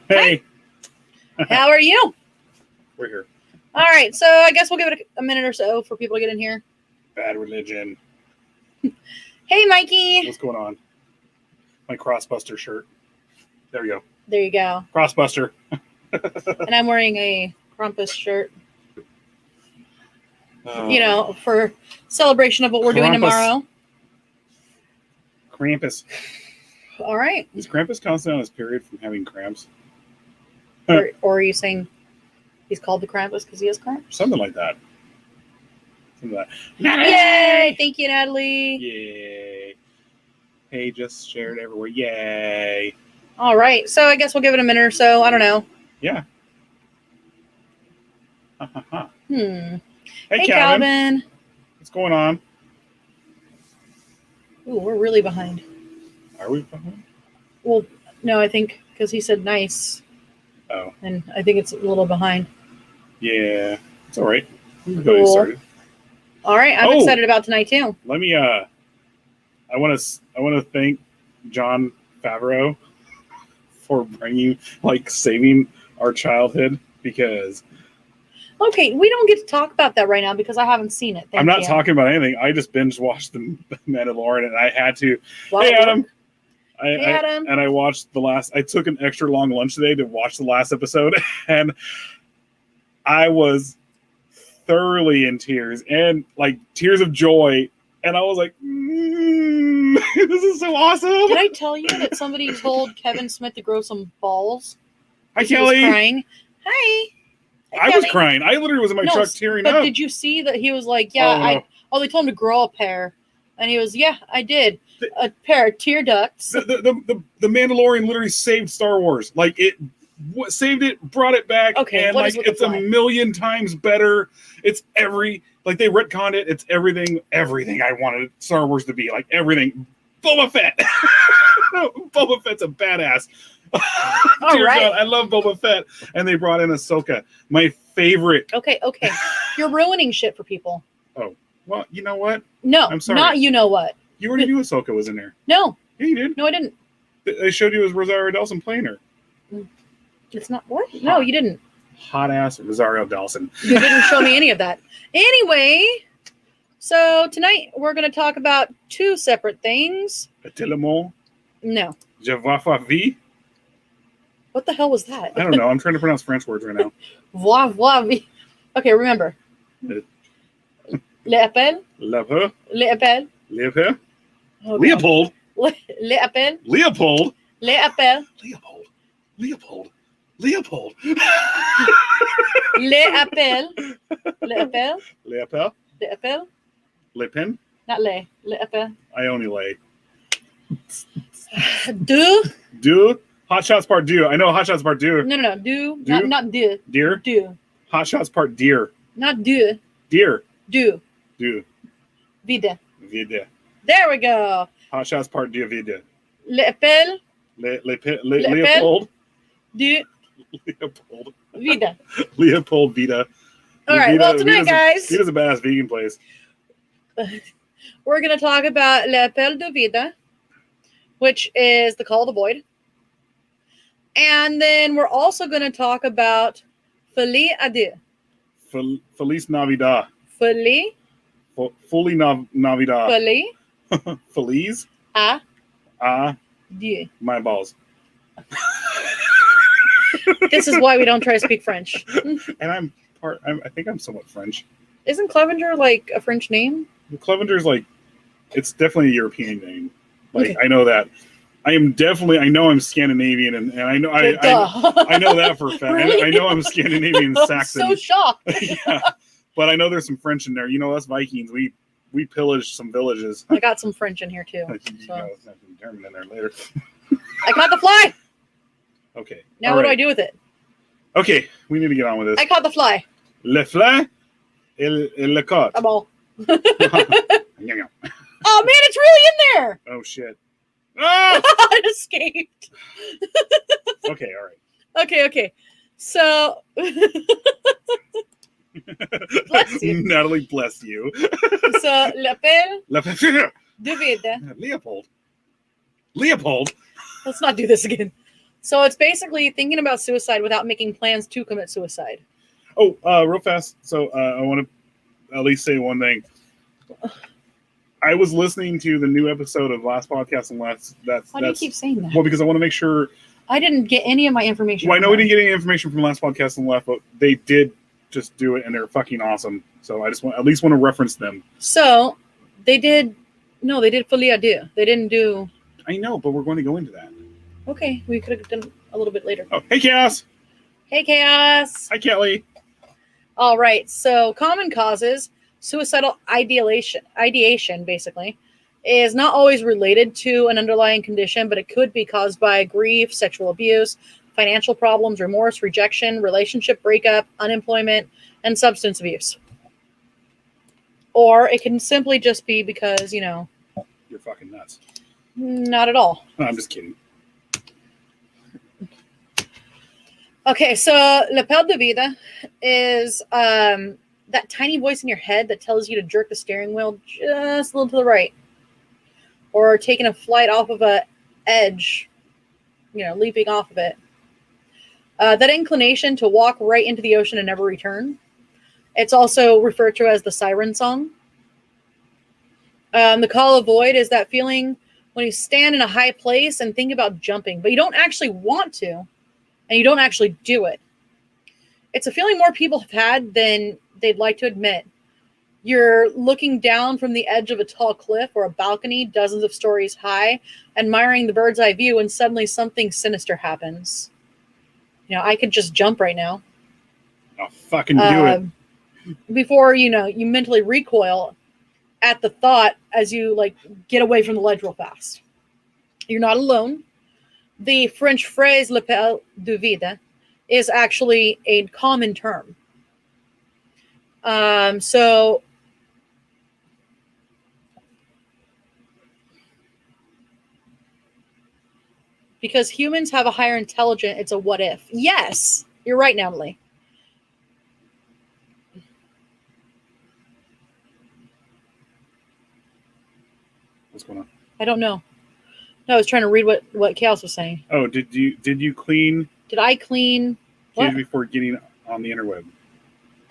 Hey. How are you? We're here. All right, so I guess we'll give it a minute or so for people to get in here. Bad religion. Hey, Mikey. What's going on? My Crossbuster shirt. There we go. There you go. Crossbuster. And I'm wearing a Krampus shirt. Oh. You know, for celebration of what we're doing tomorrow. Krampus. All right. Is Krampus constantly on his period from having cramps? Or are you saying he's called the Krampus because he has cramps? Something like that. Something like that. Yay! Thank you, Natalie. Yay. Hey, just shared everywhere. Yay. All right, so I guess we'll give it a minute or so. I don't know. Yeah. Hey, Calvin. What's going on? Ooh, we're really behind. Are we behind? Well, no, I think because he said nice. Oh. And I think it's a little behind. Yeah. It's all right. We can Cool. go get started. All right, I'm excited about tonight too. Let me I want to thank Jon Favreau for saving our childhood, because Okay, we don't get to talk about that right now because I haven't seen it. I'm not talking about anything. I just binge watched The Mandalorian, and I had to. Wow. Hey, Adam. Hey, Adam. And I watched I took an extra long lunch today to watch the last episode, and I was thoroughly in tears, and like tears of joy. And I was like, this is so awesome. Did I tell you that somebody told Kevin Smith to grow some balls? Hi, He Kelly. was crying. Hi. I was crying. I literally was in my truck tearing but up. Did you see that he was like, yeah, they told him to grow a pair. And he was, yeah, I did. A pair of tear ducts. The Mandalorian literally saved Star Wars. Like, it saved it, brought it back. Okay, and like it's a million times better. It's they retconned it. It's everything I wanted Star Wars to be. Like, everything. Boba Fett. Boba Fett's a badass. Dear God, I love Boba Fett. And they brought in Ahsoka, my favorite. Okay. You're ruining shit for people. Oh, well, you know what? No, I'm sorry. Not you know what. You already knew Ahsoka was in there. No. Yeah, you did. No, I didn't. They showed you as Rosario Dawson playing her. It's not what? No, you didn't. Hot ass Rosario Dawson. You didn't show me any of that. Anyway, so tonight we're going to talk about two separate things. Atilemon? No. Je vois vie? What the hell was that? I don't know. I'm trying to pronounce French words right now. Voir vie. Okay, remember. L'appel. L'appel. L'appel. Leopold. Okay. Leopold. L'appel. Leopold. L'appel. Leopold. Leopold. Leopold. L'appel. L'appel. Leopold. L'appel. Le Pen? Not lay. L'appel. I only lay. Deux. Hot Shots Part Deux. I know Hot Shots Part Deux. No. Deux. Not deux. Deer? Deux. Hot Shots Part Deer. Not deux. Deer. Deux. Deux. Vide. Vide. There we go. Hot Shots Part Deux. Vide. L'appel. Leopold. Deux. Leopold. Vide. Leopold Vita. All right. Vita, Well, tonight, guys, Vita's a badass vegan place. we're going to talk about L'Appel de Vida, which is the Call of the Void. And then we're also going to talk about Folie à deux. Feliz Navidad. Folie. Folie Navidad. Folie. Feliz. À deux. My balls. This is why we don't try to speak French. And I think I'm somewhat French. Isn't Clevenger like a French name? Clevenger's it's definitely a European name. Okay. I know that. I know I'm Scandinavian, and I know I know that for a fact. Really? I know I'm Scandinavian and Saxon. I'm so shocked. Yeah. But I know there's some French in there. You know, us Vikings, we pillaged some villages. I got some French in here too. You know, it's not determined in there later. I caught the fly. Okay. Now what do I do with it? Okay, we need to get on with this. I caught the fly. Le fly et le caught. I'm all. Oh, Oh man, it's really in there. Oh shit. Ah! It escaped. Okay, all right. Okay. So bless you. Natalie, bless you. So l'appel de vide. Leopold. Let's not do this again. So it's basically thinking about suicide without making plans to commit suicide. Oh, real fast. So I want to at least say one thing. I was listening to the new episode of Last Podcast and Last. Why do you keep saying that? Well, because I want to make sure. I didn't get any of my information. Well, I know we didn't get any information from Last Podcast and Left, but they did just do it, and they're fucking awesome. So I just at least want to reference them. So they did. No, they did Folie, deux. They didn't do. I know, but we're going to go into that. Okay, we could have done a little bit later. Oh, hey, Chaos. Hey, Chaos. Hi, Kelly. All right. So common causes, suicidal ideation, basically, is not always related to an underlying condition, but it could be caused by grief, sexual abuse, financial problems, remorse, rejection, relationship breakup, unemployment, and substance abuse. Or it can simply just be because, you're fucking nuts. Not at all. No, I'm just kidding. Okay, so L'appel de vide is that tiny voice in your head that tells you to jerk the steering wheel just a little to the right. Or taking a flight off of a edge, leaping off of it. That inclination to walk right into the ocean and never return. It's also referred to as the siren song. The call of void is that feeling when you stand in a high place and think about jumping, but you don't actually want to, and you don't actually do it. It's a feeling more people have had than they'd like to admit. You're looking down from the edge of a tall cliff or a balcony, dozens of stories high, admiring the bird's eye view, and suddenly something sinister happens. I could just jump right now. I'll fucking do it. Before, you mentally recoil at the thought as you, get away from the ledge real fast. You're not alone. The French phrase l'appel du vide is actually a common term. So because humans have a higher intelligence, it's a what if. Yes, you're right, Natalie. What's going on? I don't know. No, I was trying to read what Chaos was saying. Oh, did you clean? Did I clean cage before getting on the interweb?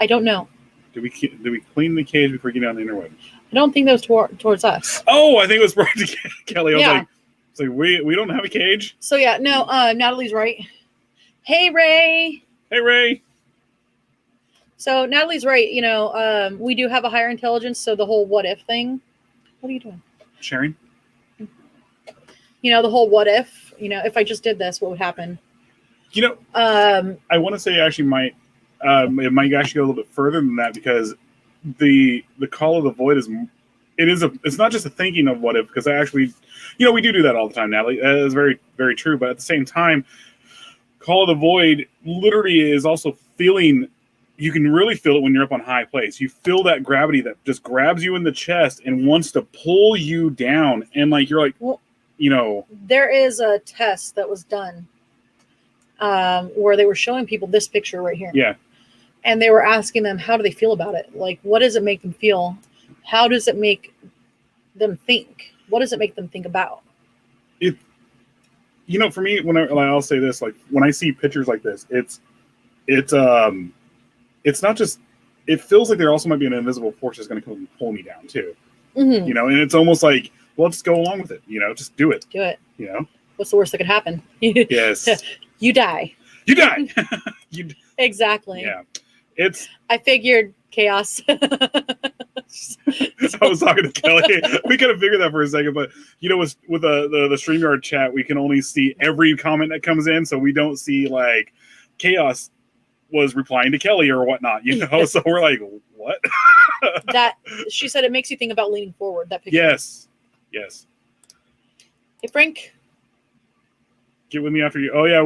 I don't know. Did we clean the cage before getting on the interweb? I don't think that was towards us. Oh, I think it was brought to Kelly. I was like, we don't have a cage. So yeah, no, Natalie's right. Hey Ray. Hey Ray. So Natalie's right. We do have a higher intelligence. So the whole what if thing. What are you doing? Sharing. The whole what if. If I just did this, what would happen? I want to say actually it might actually go a little bit further than that, because the call of the void it's not just a thinking of what if, because I actually, we do that all the time, Natalie. That is very, very true. But at the same time, call of the void literally is also feeling. You can really feel it when you're up on high place. You feel that gravity that just grabs you in the chest and wants to pull you down, and you're like, well, There is a test that was done where they were showing people this picture right here. Yeah. And they were asking them, how do they feel about it? What does it make them feel? How does it make them think? What does it make them think about? For me, I'll say this, when I see pictures like this, it's not just, it feels like there also might be an invisible force that's going to come and pull me down too. Mm-hmm. And it's almost like, well, just go along with it. Just do it. Do it. What's the worst that could happen? Yes. You die. You die. Exactly. Yeah. I figured chaos. I was talking to Kelly. We could have figured that for a second, but with the StreamYard chat, we can only see every comment that comes in, so we don't see Chaos was replying to Kelly or whatnot, So we're like, what? That she said it makes you think about leaning forward. That picture. Yes. Hey Frank. Get with me after you. Oh yeah,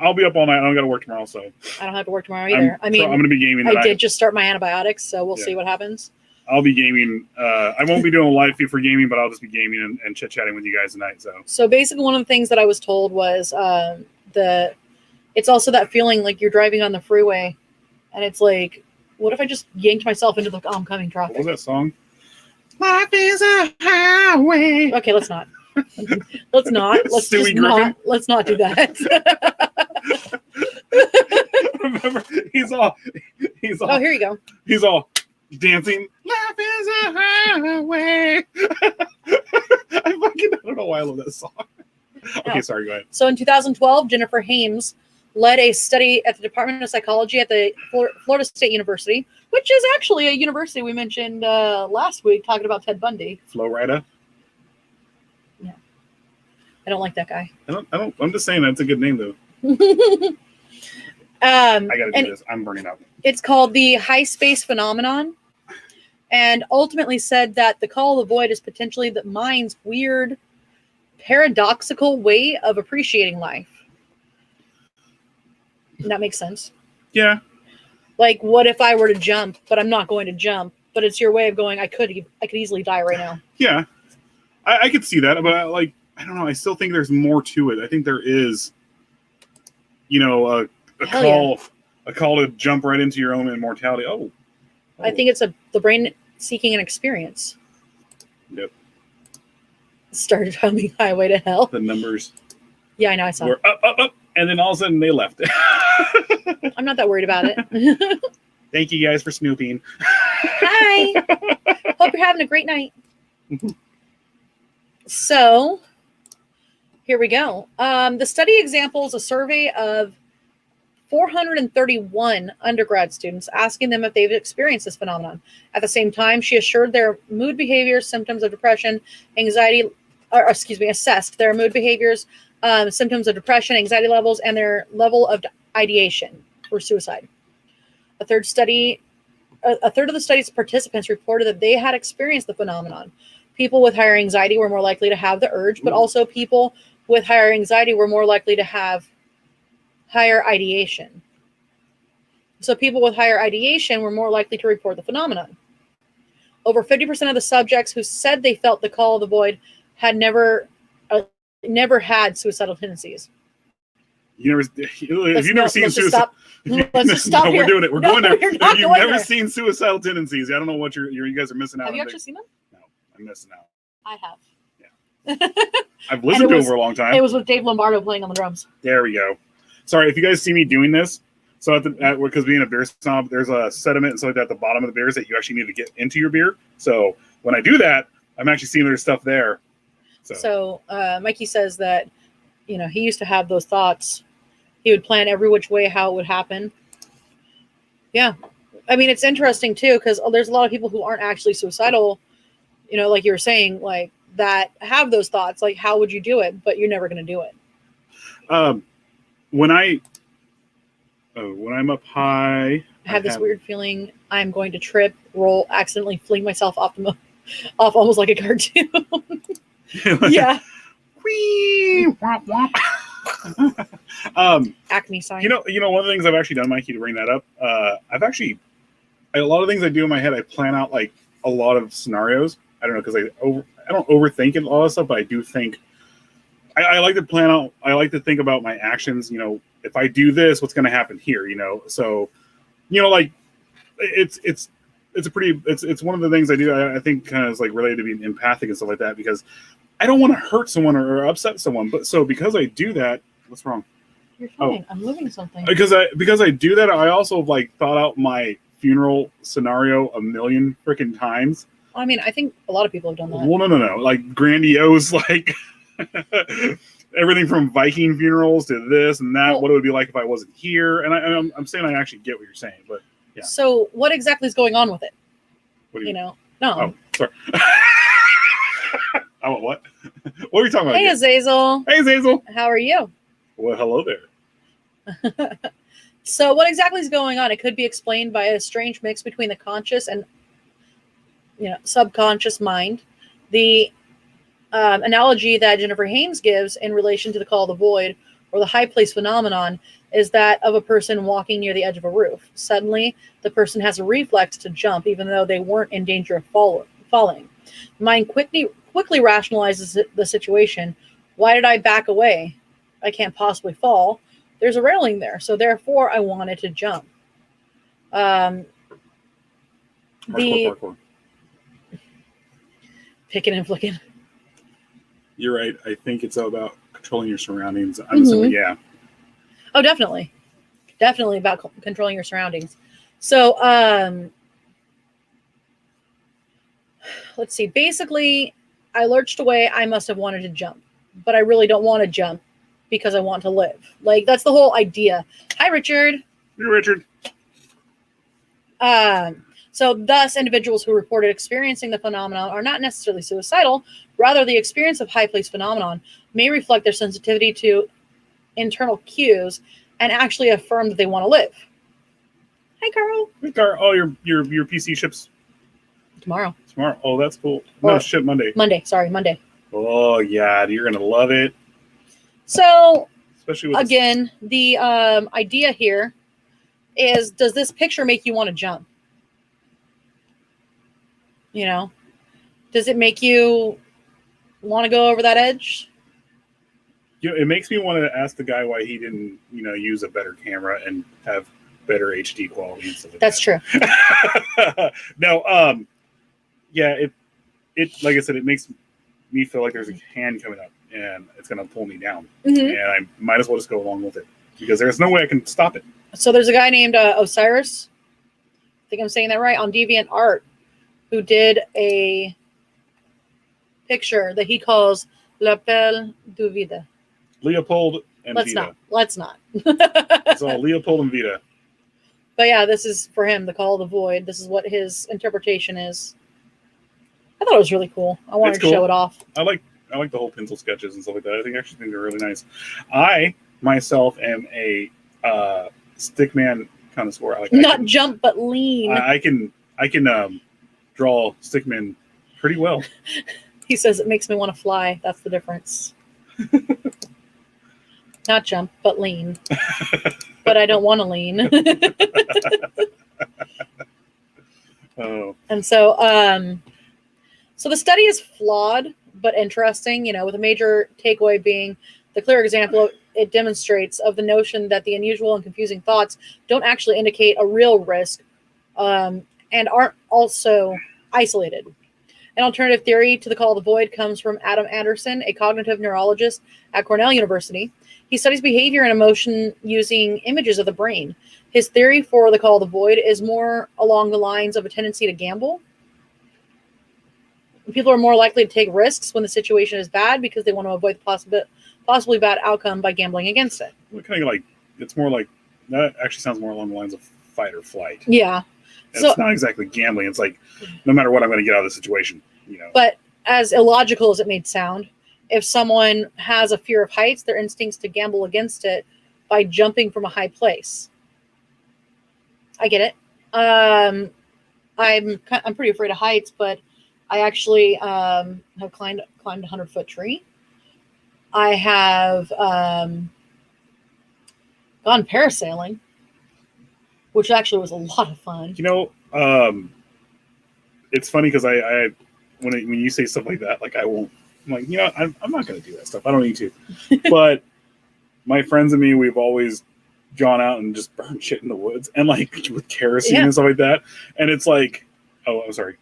I'll be up all night. I don't got to work tomorrow, so I don't have to work tomorrow either. I'm going to be gaming tonight. I did just start my antibiotics, so we'll see what happens. I'll be gaming. I won't be doing a live feed for gaming, but I'll just be gaming and chit chatting with you guys tonight. So basically, one of the things that I was told was it's also that feeling like you're driving on the freeway, and it's like, what if I just yanked myself into the oncoming traffic? What was that song? Life is a highway. Okay, let's not. Let's not. Let's Stewie just Griffin? not. Let's not do that. he's all Oh, here you go. he's all dancing. Life is a highway. I don't know why I love that song. Okay, sorry, go ahead. So in 2012, Jennifer Hames led a study at the Department of Psychology at the Florida State University, which is actually a university we mentioned last week talking about Ted Bundy. Florida. Yeah. I don't like that guy. I'm just saying that's a good name though. I gotta do this. I'm burning up. It's called the high space phenomenon, and ultimately said that the call of the void is potentially the mind's weird, paradoxical way of appreciating life. That makes sense. Yeah. Like, what if I were to jump, but I'm not going to jump? But it's your way of going, I could easily die right now. Yeah. I could see that, but like, I don't know. I still think there's more to it. I think there is, a call to jump right into your own immortality. Oh. I think it's the brain seeking an experience. Yep. Started humming Highway to Hell. The numbers. Yeah, I know. I saw. We're up, and then all of a sudden they left. I'm not that worried about it. Thank you guys for snooping. Hi. Hope you're having a great night. So, here we go. The study examples a survey of 431 undergrad students, asking them if they've experienced this phenomenon. At the same time, she assured their mood behaviors, symptoms of depression, anxiety, assessed their mood behaviors, symptoms of depression, anxiety levels, and their level of ideation for suicide. A third of the study's participants reported that they had experienced the phenomenon. People with higher anxiety were more likely to have the urge, but also people with higher anxiety were more likely to have higher ideation. So people with higher ideation were more likely to report the phenomenon. Over 50% of the subjects who said they felt the call of the void had never had suicidal tendencies. If you've never seen suicide, let's just stop here. We're doing it. We're going there. If you've never there. seen suicidal tendencies, I don't know what you guys are missing out. Have you actually seen them? No, I'm missing out. I have. Yeah. I've listened to them for a long time. It was with Dave Lombardo playing on the drums. There we go. Sorry if you guys see me doing this. So because being a beer snob, there's a sediment and stuff like that at the bottom of the beers that you actually need to get into your beer. So when I do that, I'm actually seeing there's stuff there. So Mikey says that, he used to have those thoughts. He would plan every which way how it would happen. Yeah. I mean, it's interesting too, because there's a lot of people who aren't actually suicidal, like you were saying, like that have those thoughts, like how would you do it? But you're never going to do it. When I'm up high, I have this weird feeling I'm going to trip, roll, accidentally fling myself off almost like a cartoon. Yeah. Whee! Womp womp. Acne sign. One of the things I've actually done, Mikey, to bring that up, a lot of things I do in my head, I plan out like a lot of scenarios. I don't know, because I don't overthink it, all this stuff, but I do think I like to plan out. I like to think about my actions. If I do this, what's going to happen here? So, like it's one of the things I do. I think kind of is like related to being empathic and stuff like that, because I don't want to hurt someone or upset someone. But so because I do that, what's wrong? You're fine. I'm moving something. Because I do that, I also like thought out my funeral scenario a million freaking times. I mean, I think a lot of people have done that. Well, no. Like grandiose, like everything from Viking funerals to this and that. Well, what it would be like if I wasn't here. And I'm saying I actually get what you're saying, but yeah. So what exactly is going on with it? What do you No. Oh, sorry. Oh, what? What are you talking about? Hey, Azazel. Hey, Azazel. How are you? Well, hello there. So what exactly is going on? It could be explained by a strange mix between the conscious and subconscious mind. The analogy that Jennifer Hames gives in relation to the call of the void or the high place phenomenon is that of a person walking near the edge of a roof. Suddenly, the person has a reflex to jump, even though they weren't in danger of falling. The mind quickly rationalizes the situation. Why did I back away? I can't possibly fall. There's a railing there, so therefore I wanted to jump. Parkour. Picking and flicking. You're right. I think it's all about controlling your surroundings. I'm assuming, yeah. Oh, definitely. definitely about controlling your surroundings. So, let's see. Basically, I lurched away. I must have wanted to jump, but I really don't want to jump because I want to live. Like, that's the whole idea. Hi, Richard. Hey, Richard. So thus, individuals who reported experiencing the phenomenon are not necessarily suicidal. Rather, the experience of high place phenomenon may reflect their sensitivity to internal cues and actually affirm that they want to live. Hi, Carl. Hey, Carl. Oh, your PC ships Tomorrow. Oh, that's cool. No, ship Monday. Monday. Oh, yeah. You're going to love it. So, especially with again, the idea here is, does this picture make you want to jump? You know, does it make you want to go over that edge? It makes me want to ask the guy why he didn't, use a better camera and have better HD quality and stuff like That's true. No, yeah, it like I said, it makes me feel like there's a hand coming up and it's going to pull me down, and I might as well just go along with it because there's no way I can stop it. So there's a guy named Osiris, I think I'm saying that right, on DeviantArt, who did a picture that he calls L'Appel du Vide. Leopold and Vita. Let's not. It's all Leopold and Vita. But yeah, this is for him, the Call of the Void. This is what his interpretation is. I thought it was really cool. I wanted to show it off. I like the whole pencil sketches and stuff like that. I actually think they're really nice. I myself am a stickman connoisseur. Not jump, but lean. I can draw stickmen pretty well. He says it makes me want to fly. That's the difference. Not jump, but lean. But I don't want to lean. Oh. And so, so the study is flawed but interesting. With a major takeaway being the clear example it demonstrates of the notion that the unusual and confusing thoughts don't actually indicate a real risk, and aren't also isolated. An alternative theory to the Call of the Void comes from Adam Anderson, a cognitive neurologist at Cornell University. He studies behavior and emotion using images of the brain. His theory for the Call of the Void is more along the lines of a tendency to gamble. People are more likely to take risks when the situation is bad because they want to avoid the possibly bad outcome by gambling against it. It's more like, that actually sounds more along the lines of fight or flight. Yeah. It's not exactly gambling. It's like, no matter what, I'm going to get out of the situation. But as illogical as it may sound, if someone has a fear of heights, their instincts to gamble against it by jumping from a high place. I get it. I'm pretty afraid of heights, but I actually have climbed a 100-foot tree. I have gone parasailing, which actually was a lot of fun. It's funny because I when you say stuff like that, like I won't. I'm like, I'm not going to do that stuff. I don't need to. But my friends and me, we've always gone out and just burned shit in the woods and with kerosene and stuff like that. And it's like, oh, I'm sorry.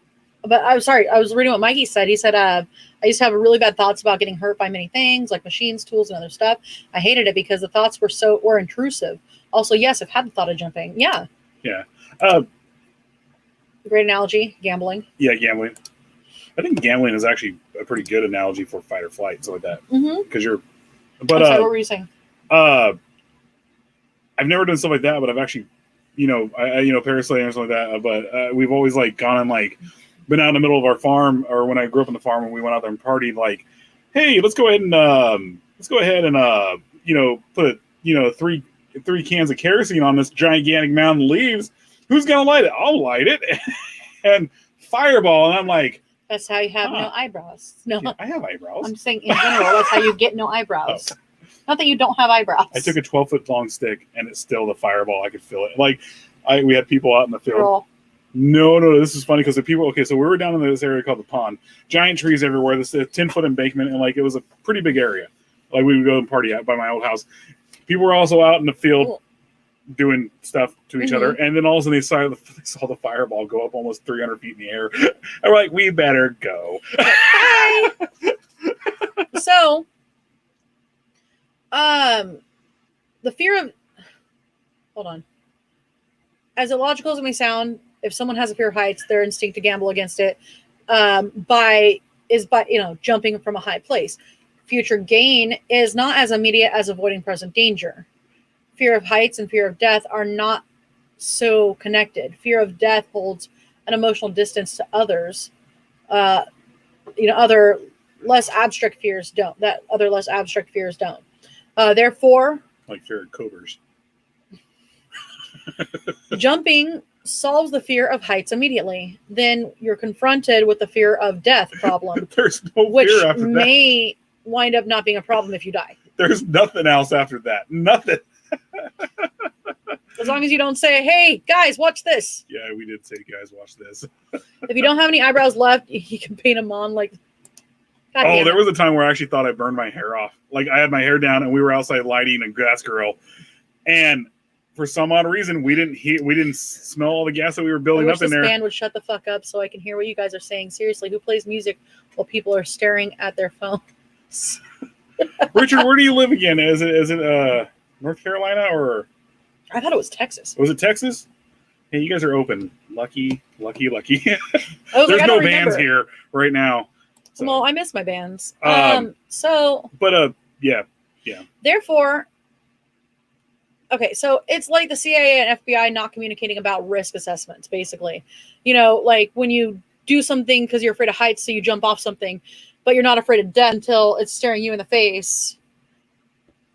But I'm sorry. I was reading what Mikey said. He said, I used to have really bad thoughts about getting hurt by many things like machines, tools, and other stuff. I hated it because the thoughts were intrusive. Also, yes, I've had the thought of jumping. Yeah. Yeah. Great analogy. Gambling. Yeah, gambling. I think gambling is actually a pretty good analogy for fight or flight and stuff like that. Because you're. But I'm sorry, what were you saying? I've never done stuff like that, but I've actually, parasailing or something like that. But we've always gone and been out in the middle of our farm, or when I grew up on the farm and we went out there and partied. Hey, let's go ahead and put three cans of kerosene on this gigantic mountain of leaves. Who's gonna light it? I'll light it. And fireball, and I'm like, that's how you have no eyebrows. No, yeah, I have eyebrows. I'm saying in general, that's how you get no eyebrows. Oh. Not that you don't have eyebrows. I took a 12-foot long stick, and it's still the fireball. I could feel it. We had people out in the field. Girl. No, this is funny because the people. Okay, so we were down in this area called the pond. Giant trees everywhere. This 10-foot embankment, and it was a pretty big area. We would go and party out by my old house. People were also out in the field doing stuff to each other, and then all of a sudden they saw the fireball go up almost 300 feet in the air. And we're like, we better go. Hi. So, the fear of hold on. As illogical as it may sound, if someone has a fear of heights, their instinct to gamble against it by jumping from a high place. Future gain is not as immediate as avoiding present danger. Fear of heights and fear of death are not so connected. Fear of death holds an emotional distance to others. Other less abstract fears don't. Therefore, like fear of cobras. Jumping solves the fear of heights immediately. Then you're confronted with the fear of death problem. There's no which fear after that. may wind up not being a problem if you die. There's nothing else after that. Nothing. As long as you don't say, hey, guys, watch this. Yeah, we did say, guys, watch this. If you don't have any eyebrows left, you can paint them on like... Oh, there was a time where I actually thought I burned my hair off. Like, I had my hair down, and we were outside lighting a gas grill. And for some odd reason, we didn't smell all the gas that we were building up in there. This band would shut the fuck up so I can hear what you guys are saying. Seriously, who plays music while people are staring at their phones? Richard, where do you live again? Is it North Carolina or? I thought it was Texas. Was it Texas? Hey, you guys are open. Lucky. There's no bands here right now. So. Well, I miss my bands. Yeah. Therefore, okay, so it's like the CIA and FBI not communicating about risk assessments, basically. Like when you do something because you're afraid of heights, so you jump off something, but you're not afraid of death until it's staring you in the face.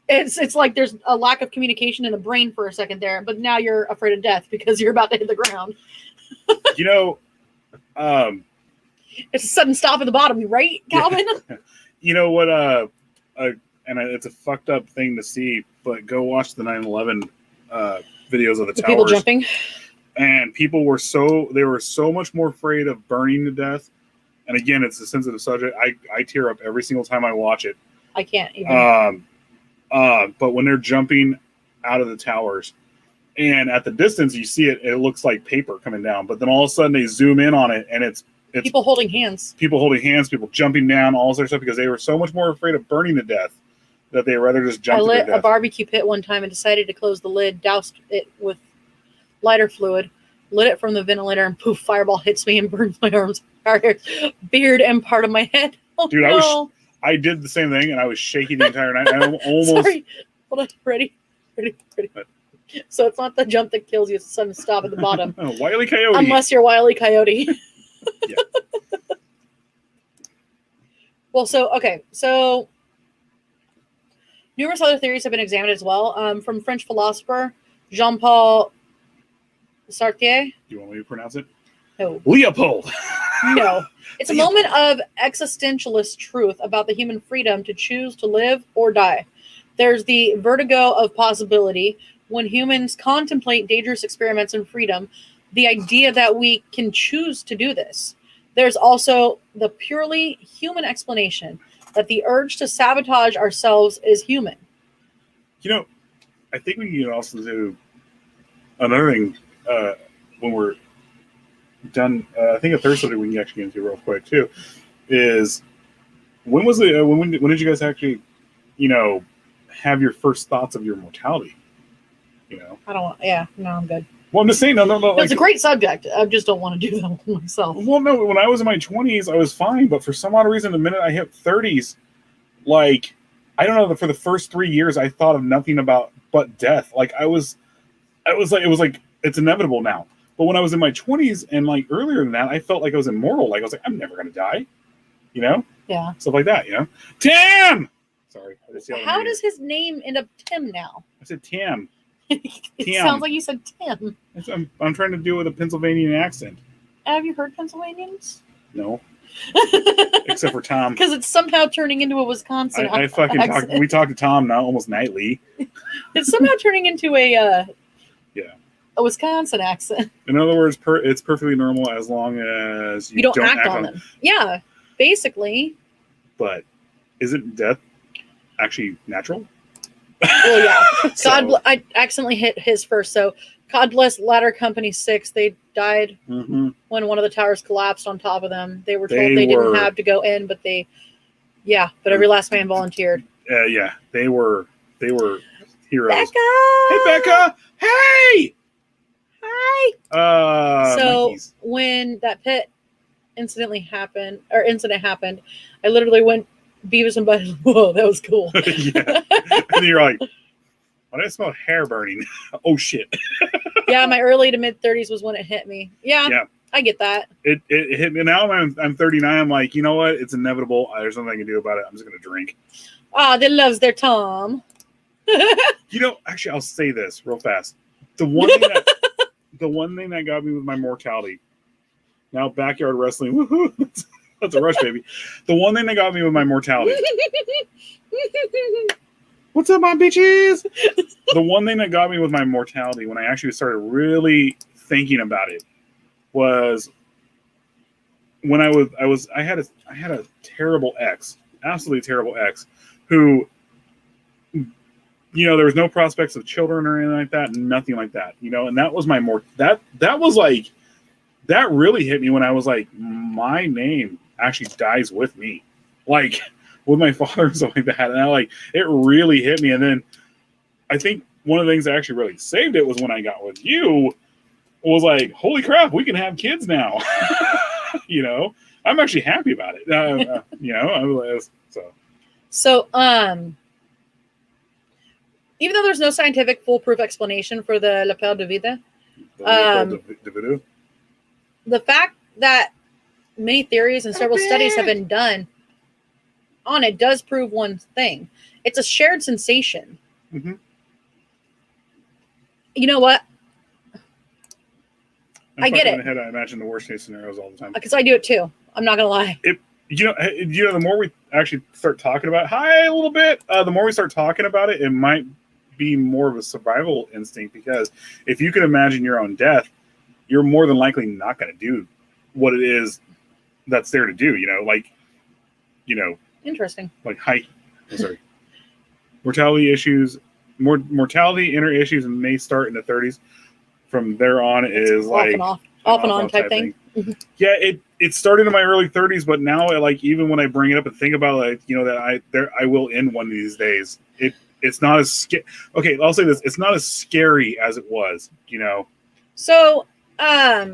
It's like there's a lack of communication in the brain for a second there, but now you're afraid of death because you're about to hit the ground. It's a sudden stop at the bottom, right, Calvin? You know what? And it's a fucked up thing to see, but go watch the 9/11 videos of the towers. People jumping, and people were so much more afraid of burning to death. And again, it's a sensitive subject. I tear up every single time I watch it. I can't even. But when they're jumping out of the towers, and at the distance you see it, it looks like paper coming down. But then all of a sudden they zoom in on it, and it's people holding hands, people jumping down, all this other stuff, because they were so much more afraid of burning to death that they rather just jump. I lit a barbecue pit one time and decided to close the lid, doused it with lighter fluid, lit it from the ventilator, and poof, fireball hits me and burns my arms, beard, and part of my head. Oh, dude, no. I did the same thing, and I was shaking the entire night. I almost. Sorry. Hold on. Ready. So it's not the jump that kills you; it's the sudden stop at the bottom. Wile E. Coyote. Unless you're Wile E. Coyote. Yeah. Well, so numerous other theories have been examined as well. From French philosopher Jean-Paul Sartre. Do you want me to pronounce it? No. Leopold. No. It's a moment of existentialist truth about the human freedom to choose to live or die. There's the vertigo of possibility when humans contemplate dangerous experiments in freedom, the idea that we can choose to do this. There's also the purely human explanation that the urge to sabotage ourselves is human. I think we can also do another thing when we're done. I think a third subject we can actually get into real quick too is when did you guys actually, have your first thoughts of your mortality? I don't want. Yeah, no, I'm good. Well, I'm just saying, no. It's a great subject. I just don't want to do that one myself. Well, no, when I was in my 20s, I was fine, but for some odd reason, the minute I hit 30s, like, I don't know, for the first 3 years, I thought of nothing but death. Like, it was like, it's inevitable now. But when I was in my 20s and like earlier than that, I felt like I was immortal. Like, I was like, I'm never going to die, Yeah. Stuff like that, Tim! Sorry. How does his name end up Tim now? I said Tim. It sounds like you said Tim. I'm trying to do it with a Pennsylvanian accent. Have you heard Pennsylvanians? No. Except for Tom. Because it's somehow turning into a Wisconsin accent. We talk to Tom now almost nightly. It's somehow turning into a Wisconsin accent. In other words, it's perfectly normal as long as you don't act on them. Yeah, basically. But isn't death actually natural? Well, yeah. I accidentally hit his first. So, God bless Ladder Company 6. They died when one of the towers collapsed on top of them. They were told they didn't have to go in, but every last man volunteered. Yeah, they were heroes. Becca! Hey, Becca! Hey! Hi! So Monkeys. when that pit incident happened, I literally went Beavis and Butthead. Whoa, that was cool. Yeah. And then you're like, why do I smell hair burning? Oh, shit. Yeah, my early to mid 30s was when it hit me. Yeah. I get that. It hit me. Now I'm 39. I'm like, you know what? It's inevitable. There's nothing I can do about it. I'm just going to drink. They loves their Tom. You know, actually, I'll say this real fast. The one thing that got me with my mortality. Now, backyard wrestling. Woohoo! That's a rush, baby. The one thing that got me with my mortality. What's up, my bitches? The one thing that got me with my mortality when I actually started really thinking about it was when I had a terrible ex, absolutely terrible ex, who, you know, there was no prospects of children or anything like that, nothing like that, you know, and that was my that was like, that really hit me when I was like, my name actually dies with me, like with my father and stuff like that, and it really hit me. And then I think one of the things that actually really saved it was when I got with you. Was like, holy crap, we can have kids now. You know, I'm actually happy about it. You know, so even though there's no scientific foolproof explanation for the lapel de vide, the fact that many theories and several studies have been done on it does prove one thing. It's a shared sensation. Mm-hmm. You know what? I get it. I imagine the worst case scenarios all the time. Because I do it too. I'm not gonna lie. You know, the more we actually start talking about a little bit, the more we start talking about it, it might be more of a survival instinct. Because if you can imagine your own death, you're more than likely not going to do what it is that's there to do. You know, like, you know, interesting. Like mortality issues, mortality inner issues may start in the 30s. From there on is like off and on type thing. Yeah, it started in my early 30s, but now like even when I bring it up and think about like, you know, that I will end one of these days. It's not as okay, I'll say this, it's not as scary as it was, you know. So we are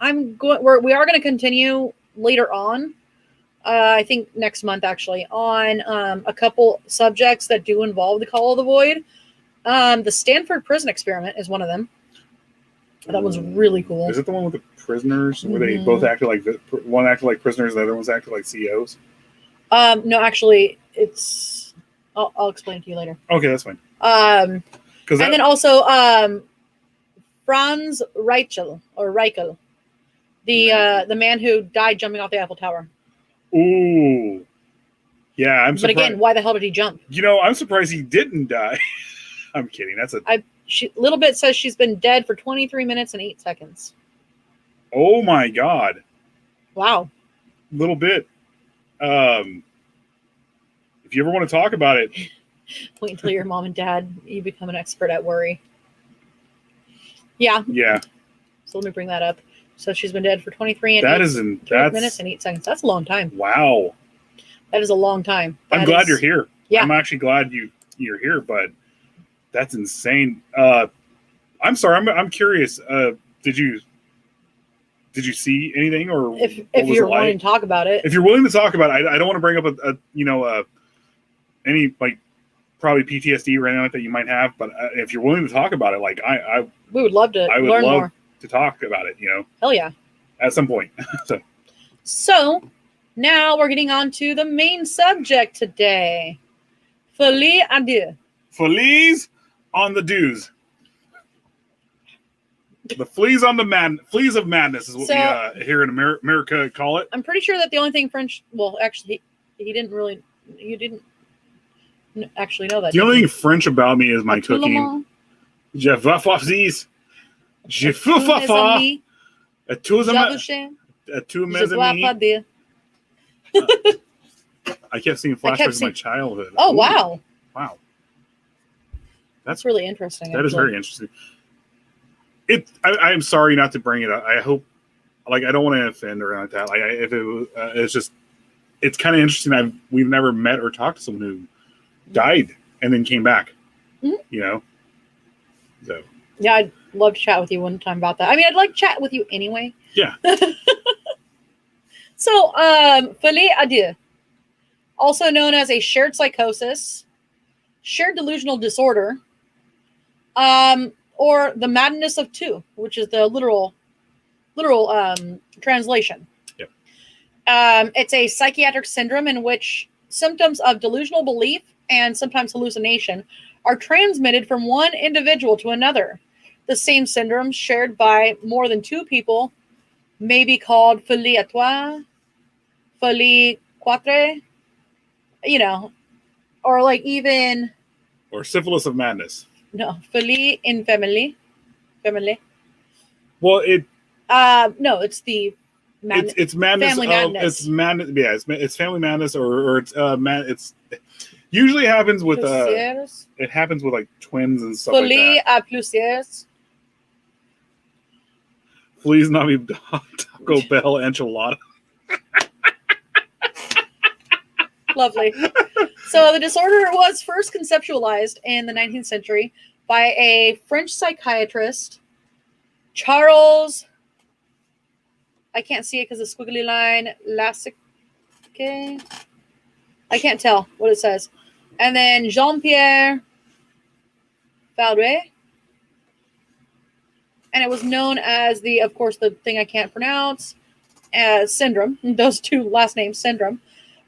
going to continue later on. I think next month actually on a couple subjects that do involve the Call of the Void. The Stanford prison experiment is one of them. That was really cool. Is it the one with the prisoners where they both acted like one acted like prisoners and the other ones acted like CEOs? No, actually, it's. I'll explain it to you later. Okay, that's fine. Then also Franz Reichel, the man who died jumping off the Eiffel Tower. Ooh, yeah, I'm surprised. But again, why the hell did he jump? You know, I'm surprised he didn't die. I'm kidding. Little Bit says she's been dead for 23 minutes and 8 seconds. Oh my God. Wow. Little Bit. If you ever want to talk about it. Wait until your mom and dad, you become an expert at worry. Yeah. Yeah. So let me bring that up. So she's been dead for 23 minutes and 8 seconds. That's a long time. Wow. That is a long time. I'm glad you're here. Yeah. I'm actually glad you're here, but that's insane. I'm sorry. I'm curious. Did you see anything, or if you're willing to talk about it? If you're willing to talk about it, I don't want to bring up any like probably PTSD or anything like that you might have. But if you're willing to talk about it, like we would love to. I would learn love more. to talk about it. You know. Hell yeah. At some point. So now we're getting on to the main subject today. Folie à deux. Folies on the dues. The fleas of madness is what we here in America call it. I'm pretty sure that the only thing French, well, actually, you didn't actually know that. The only thing French about me is my cooking. Je vais faire these. Je fais faire. À tous mes amis. I kept seeing flashbacks of my childhood. Oh, wow. Wow. That's really interesting. That is very interesting. I'm sorry not to bring it up. I hope, like, I don't want to offend or anything like that. Like, if it was, it's kind of interesting. We've never met or talked to someone who died and then came back. Mhm. You know, so Yeah, I'd love to chat with you one time about that. I mean, I'd like to chat with you anyway. yeah. So, folie à deux, also known as a shared psychosis, shared delusional disorder, or the madness of two, which is the literal translation. Yep. It's a psychiatric syndrome in which symptoms of delusional belief and sometimes hallucination are transmitted from one individual to another. The same syndrome shared by more than two people may be called folie à trois, folie quatre, or like even Or syphilis of madness. no, folie in famille. Well, it No, it's the it's madness. family madness. It's madness. Yeah, it's family madness, or it's It's usually happens with Plusieurs. It happens with like twins and stuff Folie like that. à plusieurs. Please not be Taco Bell enchilada. Lovely. So the disorder was first conceptualized in the 19th century by a French psychiatrist, Charles. I can't see it because the squiggly line. Lassique. I can't tell what it says. And then Jean-Pierre Valdré. And it was known as of course, the thing I can't pronounce, syndrome. Those two last names, syndrome.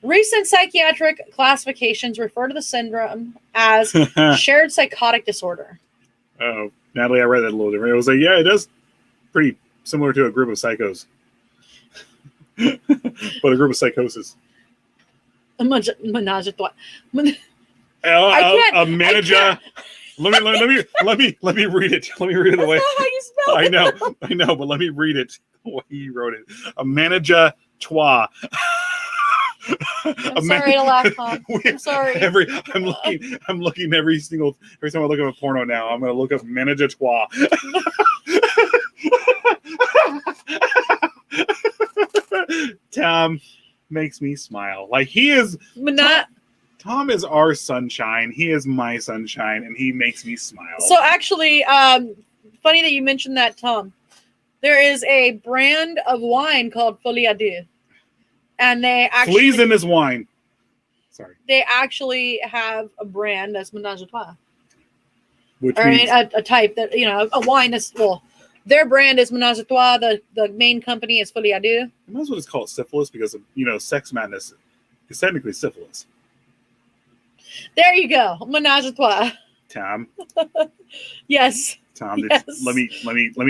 Recent psychiatric classifications refer to the syndrome as shared psychotic disorder. Oh, Natalie, I read that a little different. It was like, yeah, it does pretty similar to a group of psychos, but a group of psychosis. Menage a trois. A manager. Let me read it. Let me read it the way. That's not how you spell it. I know, but let me read it the way he wrote it. A manager trois. I'm sorry to laugh, Tom. I'm sorry. I'm looking every time I look up a porno now. I'm going to look up menage a trois. Tom makes me smile. Like he is. Tom is our sunshine. He is my sunshine, and he makes me smile. So actually, funny that you mentioned that, Tom. There is a brand of wine called Folie à deux. And they actually fleas in this wine. Sorry. They actually have a brand that's menage a trois. Which means a type that a wine is their brand is menage a trois. The main company is Folie à deux. I might as well just call it syphilis because sex madness is technically syphilis. There you go, menage a trois. Tom. Yes. Tom, yes. Let me.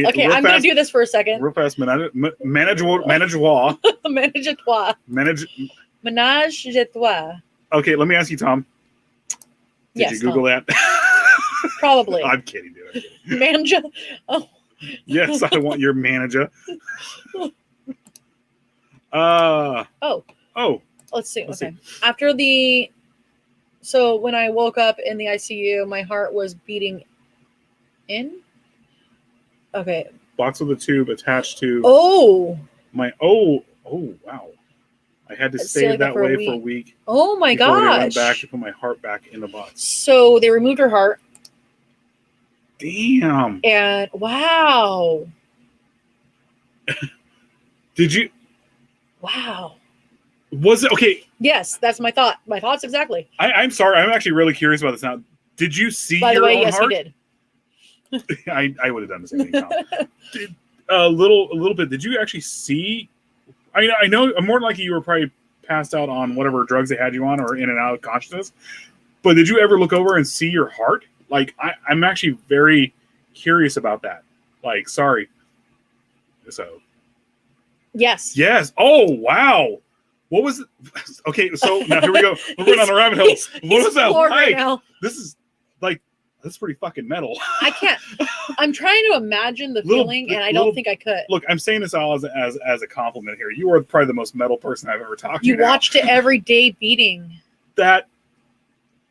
Okay, I'm going to do this for a second. Real fast, menage a trois. Menage a trois. Menage a trois. Okay, let me ask you, Tom. Did you Google that? Probably. I'm kidding, dude. Manager. Oh. Yes, I want your manager. Oh. Let's see. Okay. So when I woke up in the ICU, my heart was beating in. Okay. Box with a tube attached to. Oh. Wow. I had to stay that way for a week. Oh my gosh. I went back to put my heart back in the box. So they removed her heart. Damn. And wow. Did you? Wow. Was it okay? Yes, that's my thought. My thoughts exactly. I'm sorry. I'm actually really curious about this now. Did you see By the your way, own yes, heart? he did. I would have done the same thing. A little bit. Did you actually see? I know. More than likely, you were probably passed out on whatever drugs they had you on, or in and out of consciousness. But did you ever look over and see your heart? Like, I'm actually very curious about that. Like, sorry. So. Yes. Yes. Oh wow. What was it? Okay, so now here we go. We're going on the rabbit hole. What was that like? Right now. This is pretty fucking metal. I can't. I'm trying to imagine the feeling, and I don't think I could. Look, I'm saying this all as a compliment here. You are probably the most metal person I've ever talked to. You watched it every day beating. That.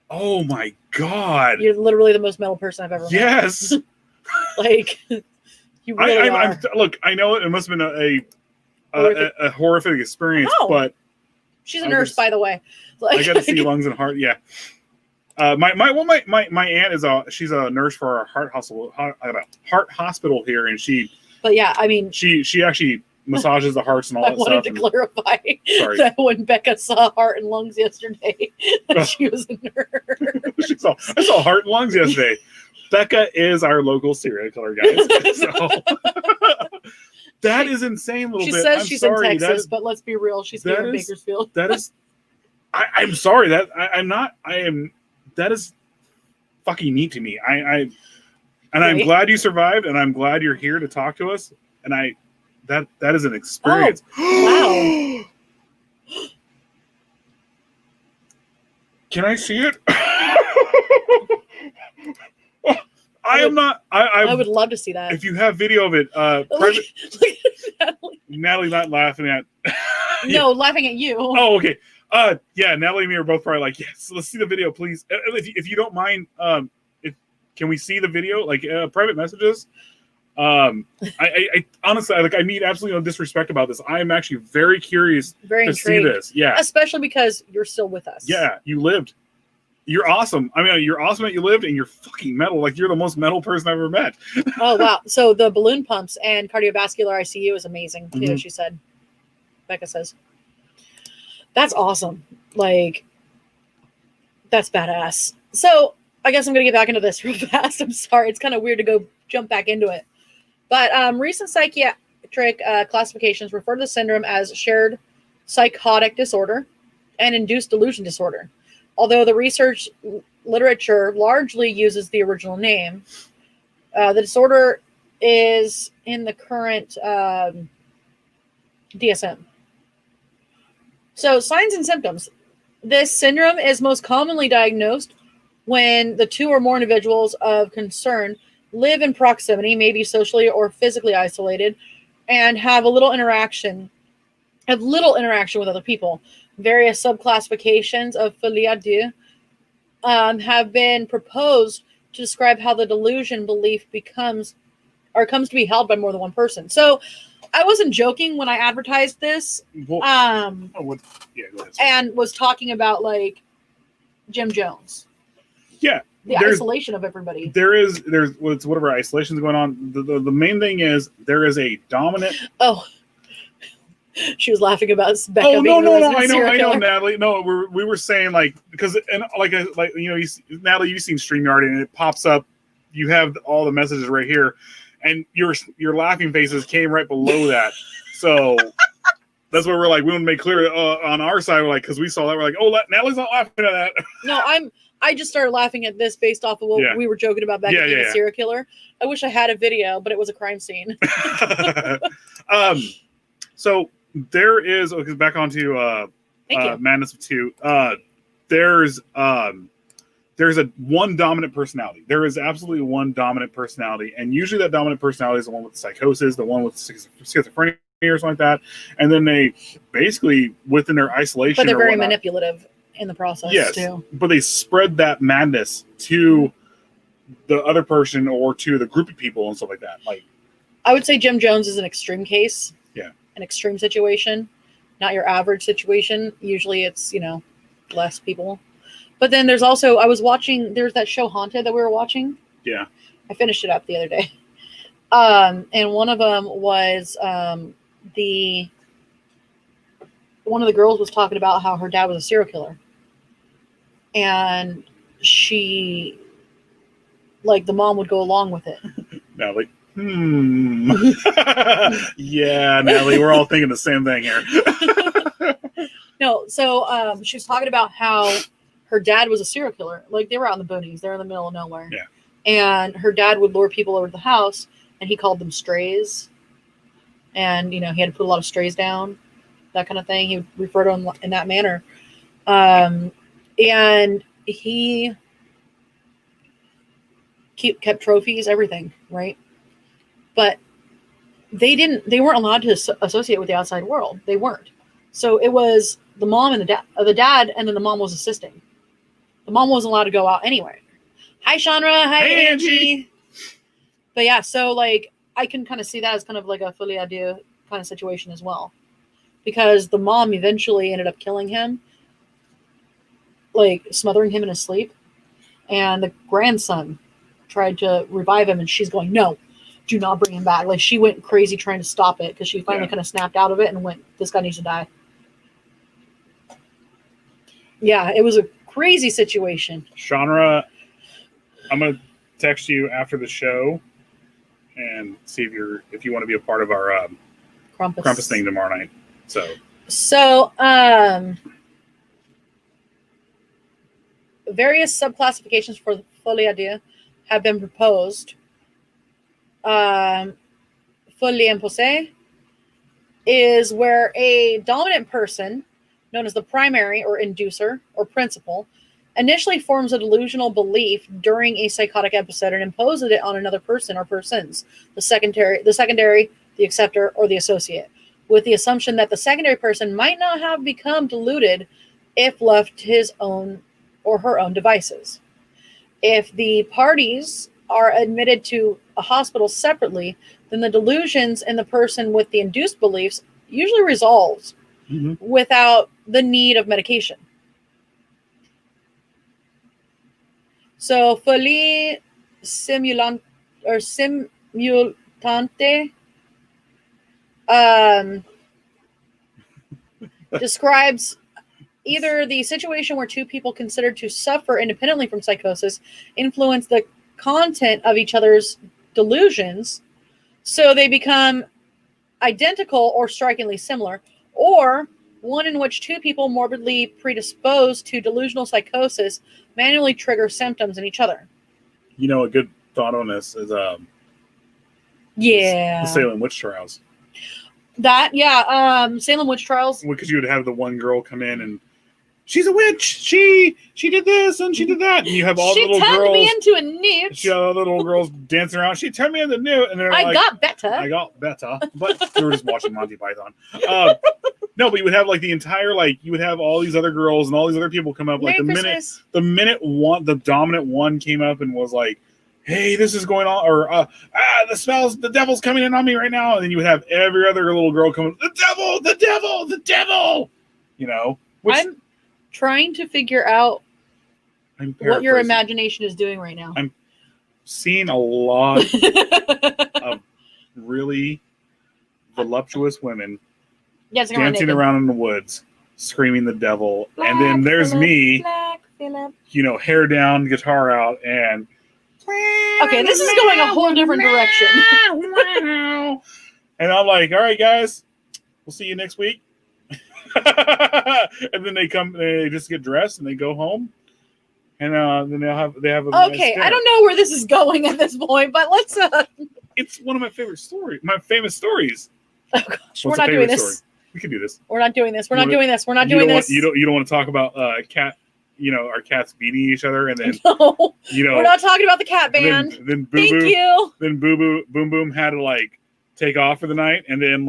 Oh my God. You're literally the most metal person I've ever met. Yes. Like, you really are. Look, I know it must have been a horrific experience, but she's a nurse, by the way. I got to see lungs and heart. Yeah. My aunt is she's a nurse for our heart hospital here, and But yeah, I mean, she actually massages the hearts and all I that wanted stuff. to clarify that when Becca saw heart and lungs yesterday, that she was a nurse. I saw heart and lungs yesterday. Becca is our local serial killer, guys. So that is insane. She says she's in Texas, but let's be real, she's here in Bakersfield. That is. I'm sorry that I'm not. I am. That is fucking neat to me. I'm glad you survived, and I'm glad you're here to talk to us. And that is an experience. Oh, wow. Can I see it? I would love to see that. If you have video of it, Look at Natalie not laughing at. No, laughing at you. Oh, okay. Yeah, Natalie and me are both probably like, yes. Let's see the video, please. If you don't mind, can we see the video? Like private messages. I honestly, I mean absolutely no disrespect about this. I am actually very curious to see this. Yeah, especially because you're still with us. Yeah, you lived. You're awesome. I mean, you're awesome that you lived, and you're fucking metal. Like you're the most metal person I've ever met. Oh wow! So the balloon pumps and cardiovascular ICU is amazing too. Mm-hmm. She said. Becca says, "That's awesome. Like, that's badass." So I guess I'm gonna get back into this real fast. I'm sorry, it's kind of weird to jump back into it. But recent psychiatric classifications refer to the syndrome as shared psychotic disorder and induced delusion disorder. Although the research literature largely uses the original name, the disorder is in the current DSM. So signs and symptoms. This syndrome is most commonly diagnosed when the two or more individuals of concern live in proximity, maybe socially or physically isolated, and have little interaction with other people. Various subclassifications of Folie, deux have been proposed to describe how the delusion belief comes to be held by more than one person. So I wasn't joking when I advertised this. Well, yeah, go ahead. And was talking about like Jim Jones. Yeah. The isolation of everybody. There's whatever isolation's going on. The main thing is there is a dominant. Oh, she was laughing about Becca. Oh no! I know, Natalie. No, we were saying like because Natalie, you've seen StreamYard and it pops up. You have all the messages right here, and your laughing faces came right below that. So that's what we're like. We want to make clear on our side, we're like because we saw that we're like, oh, Natalie's not laughing at that. No, I just started laughing at this based off of what we were joking about Becca being a serial killer. I wish I had a video, but it was a crime scene. So there is back onto Madness of Two. There's a one dominant personality. There is absolutely one dominant personality, and usually that dominant personality is the one with the psychosis, the one with schizophrenia or something like that. And then they basically within their isolation, but they're very manipulative in the process too. But they spread that madness to the other person or to the group of people and stuff like that. Like, I would say Jim Jones is an extreme case. Yeah. An extreme situation, not your average situation. Usually it's, less people. But then there's also, there's that show Haunted that we were watching. Yeah. I finished it up the other day. And one of them was one of the girls was talking about how her dad was a serial killer. And she, the mom would go along with it. Natalie. Yeah, Natalie, we're all thinking the same thing here. No, so she was talking about how her dad was a serial killer. Like, they were out in the boonies. They're in the middle of nowhere. Yeah. And her dad would lure people over to the house, and he called them strays. And, he had to put a lot of strays down, that kind of thing. He would refer to them in that manner. And he kept trophies, everything, right? But they weren't allowed to associate with the outside world. They weren't. So it was the mom and the dad, and then the mom was assisting. The mom wasn't allowed to go out anyway. Hi, Chandra. Hi, Angie. But yeah, so I can kind of see that as kind of like a Folie à deux kind of situation as well. Because the mom eventually ended up killing him, smothering him in his sleep. and the grandson tried to revive him, and she's going, no, do not bring him back. Like, she went crazy trying to stop it because she finally kind of snapped out of it and went, this guy needs to die. Yeah, it was a crazy situation. Shanra, I'm gonna text you after the show and see if you want to be a part of our Krampus thing tomorrow night. So various subclassifications for Folie à deux have been proposed. Folie imposée is where a dominant person, known as the primary or inducer or principal, initially forms a delusional belief during a psychotic episode and imposes it on another person or persons, the secondary, the acceptor, or the associate, with the assumption that the secondary person might not have become deluded if left to his own or her own devices. If the parties are admitted to a hospital separately, then the delusions in the person with the induced beliefs usually resolves without the need of medication. So, folie simulante describes either the situation where two people considered to suffer independently from psychosis influence the content of each other's delusions so they become identical or strikingly similar, or one in which two people morbidly predisposed to delusional psychosis manually trigger symptoms in each other. You know, a good thought on this is the Salem witch trials. Salem witch trials. Because you would have the one girl come in and she's a witch. She did this and she did that, and you have all the little girls. She turned me into a newt. She had all the little girls dancing around. She turned me into a newt, and I got better. But we were just watching Monty Python. No, but you would have like the entire you would have all these other girls and all these other people come up. Like the minute the dominant one came up and was like, hey, this is going on, or the devil's coming in on me right now, and then you would have every other little girl coming, the devil, you know. I'm trying to figure out what your imagination is doing right now. I'm seeing a lot of really voluptuous women dancing around in the woods, screaming the devil, and then there's me, hair down, guitar out, and okay, this is going a whole different direction. And I'm like, all right, guys, we'll see you next week. And then they just get dressed and they go home, and then they have a okay. I don't know where this is going at this point, but let's. It's one of my favorite stories. My famous stories. Oh gosh, we're not doing this. Story? We can do this. We're not doing this. We're not doing this. We're not doing this. You don't want to talk about cat. Our cats beating each other, and then we're not talking about the cat band. Then Boo Boom had to take off for the night, and then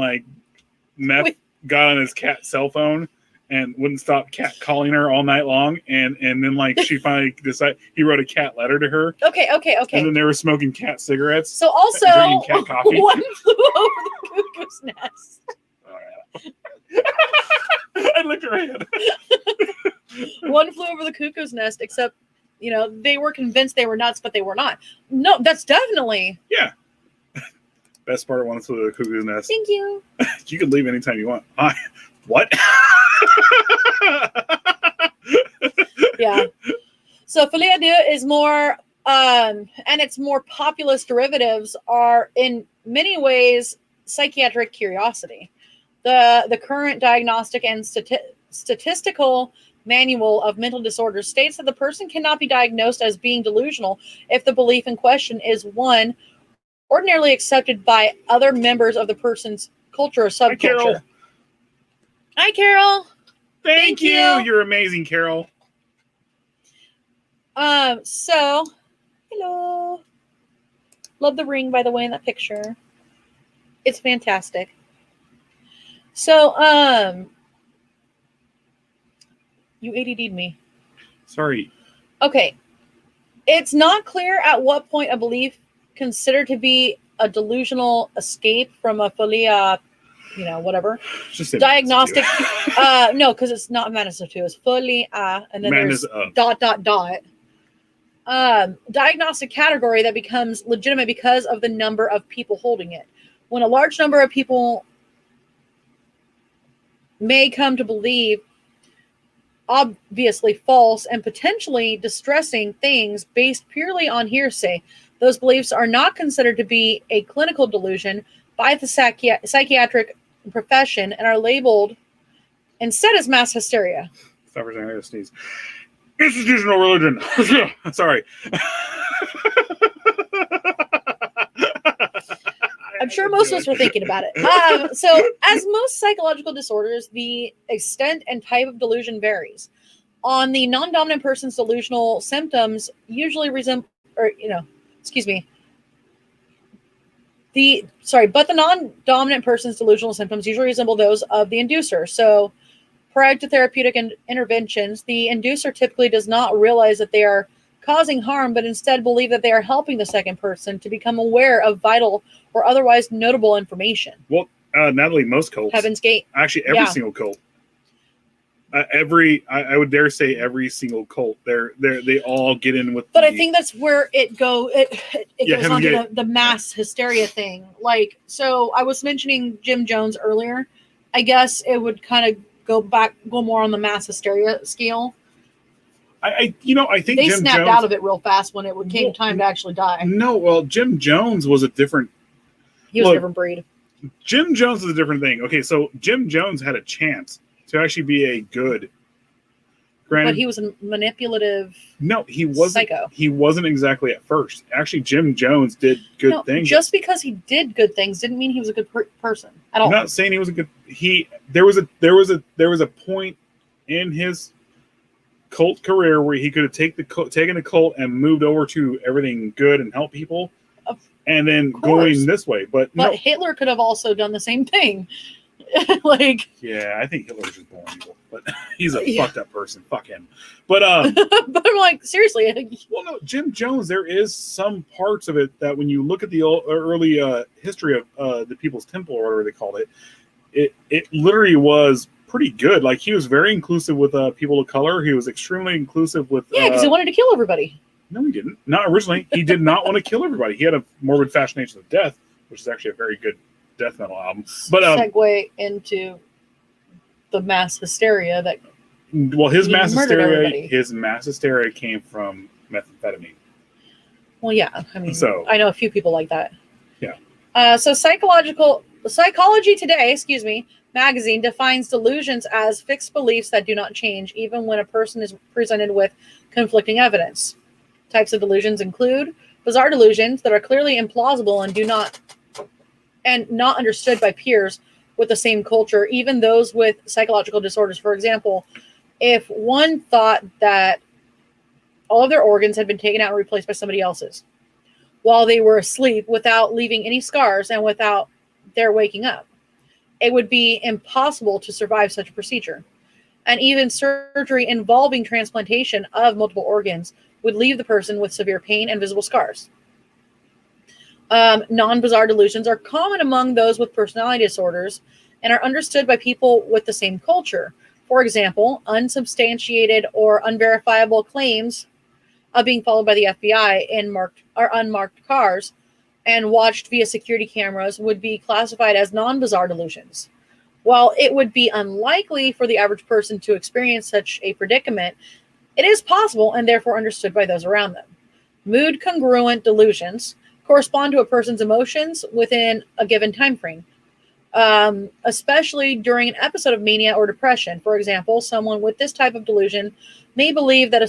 Meth got on his cat cell phone and wouldn't stop cat calling her all night long, and then she finally decided he wrote a cat letter to her. Okay. And then they were smoking cat cigarettes. So also, drinking cat coffee. One flew over the cuckoo's nest. I licked her hand. One flew over the cuckoo's nest, except, they were convinced they were nuts, but they were not. No, that's definitely. Yeah. Best part of One Flew Over the Cuckoo's Nest. Thank you. You can leave anytime you want. What? Yeah. So Folie à deux is more, and its more populist derivatives are in many ways psychiatric curiosity. The current diagnostic and statistical manual of mental disorders states that the person cannot be diagnosed as being delusional if the belief in question is one ordinarily accepted by other members of the person's culture or subculture. Hi, Carol. Thank you. You're amazing, Carol. So, hello. Love the ring, by the way, in that picture. It's fantastic. So, you ADD'd me. Sorry. Okay. It's not clear at what point a belief considered to be a delusional escape from a folie, whatever. Just diagnostic. No, because it's not Madness of Two. It's folie, and then Madness there's ... diagnostic category that becomes legitimate because of the number of people holding it. When a large number of people may come to believe obviously false and potentially distressing things based purely on hearsay, those beliefs are not considered to be a clinical delusion by the psychiatric profession and are labeled instead as mass hysteria. Stop for a second, I gotta sneeze. Institutional religion. Sorry. I'm sure most of us were thinking about it. So, as most psychological disorders, the extent and type of delusion varies. On the non-dominant person's delusional symptoms usually resemble, but the non-dominant person's delusional symptoms usually resemble those of the inducer. So, prior to therapeutic interventions, the inducer typically does not realize that they are causing harm, but instead believe that they are helping the second person to become aware of vital or otherwise notable information. Well, Natalie, most cults. Heaven's Gate. Actually, every single cult. I would dare say every single cult. They all get in with. But I think that's where it goes on to the mass hysteria thing. Like, so I was mentioning Jim Jones earlier. I guess it would kind of go more on the mass hysteria scale. I think they Jim snapped Jones, out of it real fast when it came time to actually die. No, well, Jim Jones was a different. He was a different breed. Jim Jones is a different thing. Okay, so Jim Jones had a chance to actually be a good. Granted, but he was a manipulative. No, he wasn't. Psycho. He wasn't exactly at first. Actually, Jim Jones did good things. Just because he did good things didn't mean he was a good person at all. I'm not saying he was a good. There was a point in his cult career where he could have taken the cult and moved over to everything good and help people, and then going this way. But no. Hitler could have also done the same thing. Yeah, I think Hitler's just born evil, but he's a fucked up person. Fuck him. But but I'm like, seriously. Well, no, Jim Jones. There is some parts of it that when you look at the early history of the People's Temple or whatever they called it, it literally was pretty good. Like, he was very inclusive with people of color. He was extremely inclusive with. Yeah, because he wanted to kill everybody. No, he didn't. Not originally. He did not want to kill everybody. He had a morbid fascination with death, which is actually a very good death metal album. But segue into the mass hysteria that. Well, his mass hysteria came from methamphetamine. Well, yeah, I mean, I know a few people like that. Yeah. So Psychology Today, magazine defines delusions as fixed beliefs that do not change, even when a person is presented with conflicting evidence. Types of delusions include bizarre delusions that are clearly implausible and not understood by peers with the same culture, even those with psychological disorders. For example, if one thought that all of their organs had been taken out and replaced by somebody else's while they were asleep without leaving any scars and without their waking up, it would be impossible to survive such a procedure. And even surgery involving transplantation of multiple organs would leave the person with severe pain and visible scars. Non-bizarre delusions are common among those with personality disorders and are understood by people with the same culture. For example, unsubstantiated or unverifiable claims of being followed by the FBI in unmarked cars and watched via security cameras would be classified as non-bizarre delusions. While it would be unlikely for the average person to experience such a predicament, it is possible and therefore understood by those around them. Mood congruent delusions correspond to a person's emotions within a given time frame, especially during an episode of mania or depression. For example, someone with this type of delusion may believe that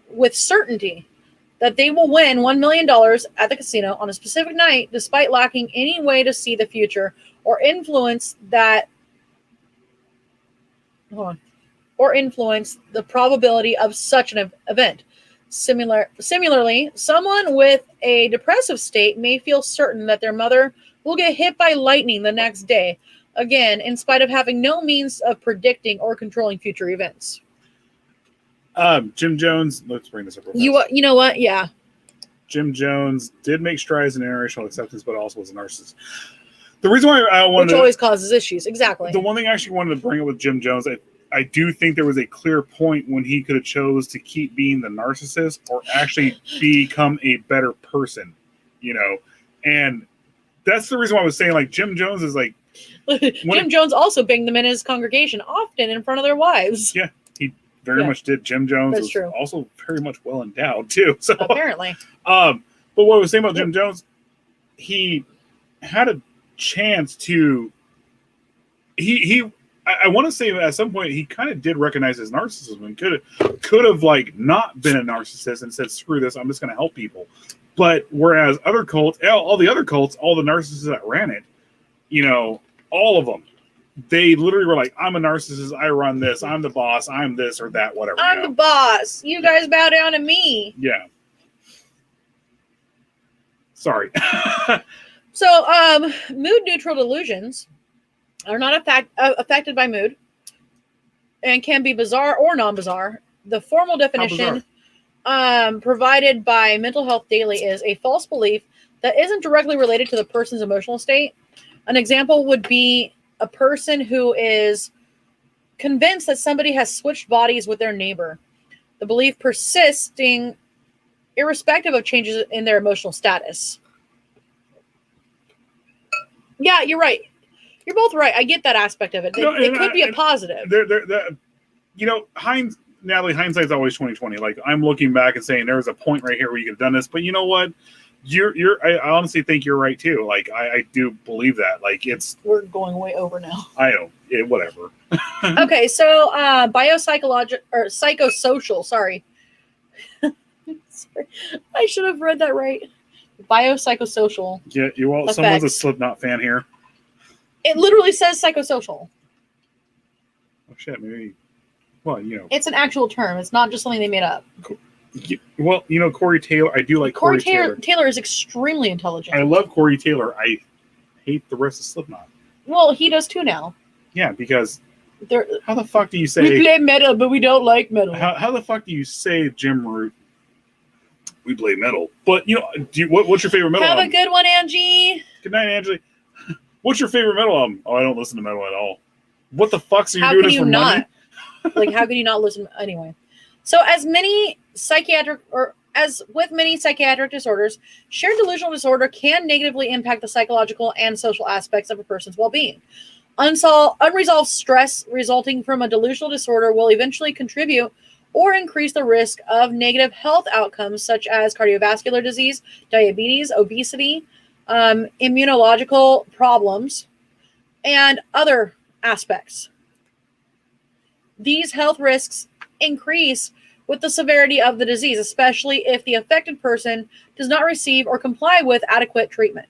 with certainty that they will win $1 million at the casino on a specific night, despite lacking any way to see the future or influence the probability of such an event. Similarly, someone with a depressive state may feel certain that their mother will get hit by lightning the next day, again, in spite of having no means of predicting or controlling future events. Jim Jones, let's bring this up real fast. You know what? Yeah. Jim Jones did make strides in interracial acceptance, but also was a narcissist. The reason why I wanted Which always causes issues. Exactly. The one thing I actually wanted to bring up with Jim Jones, I I do think there was a clear point when he could have chose to keep being the narcissist or actually become a better person, and that's the reason why I was saying, like, Jim Jones is like, Jim Jones also banged them in his congregation, often in front of their wives. Yeah, he very much did. Jim Jones was true. Also very much well endowed too. So apparently, but what I was saying about Jim Jones, he had a chance to. I want to say that at some point he kind of did recognize his narcissism and could have like not been a narcissist and said, "Screw this, I'm just going to help people." But whereas other cults, all the other cults, all the narcissists that ran it, all of them, they literally were like, "I'm a narcissist. I run this. I'm the boss. I'm this or that, whatever." I'm the boss. You guys bow down to me. Yeah. Sorry. So, mood neutral delusions are not affected by mood and can be bizarre or non-bizarre. The formal definition provided by Mental Health Daily is a false belief that isn't directly related to the person's emotional state. An example would be a person who is convinced that somebody has switched bodies with their neighbor. The belief persisting irrespective of changes in their emotional status. Yeah, you're right. You're both right. I get that aspect of it. It could be a positive. Natalie, hindsight's always 20/20. Like, I'm looking back and saying there was a point right here where you could have done this, but you know what? I honestly think you're right too. Like, I do believe that. Like, we're going way over now. I know. Whatever. Okay, so biopsychological or psychosocial. Sorry, I should have read that right. Biopsychosocial. Yeah, someone's a Slipknot fan here. It literally says psychosocial. Oh shit, maybe. Well, it's an actual term. It's not just something they made up. Well, Corey Taylor. I do like Corey Taylor. Taylor is extremely intelligent. I love Corey Taylor. I hate the rest of Slipknot. Well, he does too now. Yeah, because how the fuck do you say we play metal, but we don't like metal? How the fuck do you say, Jim Root? We play metal, but what's your favorite metal? Have a good one, Angie. Good night, Angie. What's your favorite metal album? Oh, I don't listen to metal at all. What the fuck? So you're doing this for money? Like, how can you not listen? Anyway, so as with many psychiatric disorders, shared delusional disorder can negatively impact the psychological and social aspects of a person's well-being. Unresolved stress resulting from a delusional disorder will eventually contribute or increase the risk of negative health outcomes such as cardiovascular disease, diabetes, obesity, immunological problems, and other aspects. These health risks increase with the severity of the disease, especially if the affected person does not receive or comply with adequate treatment.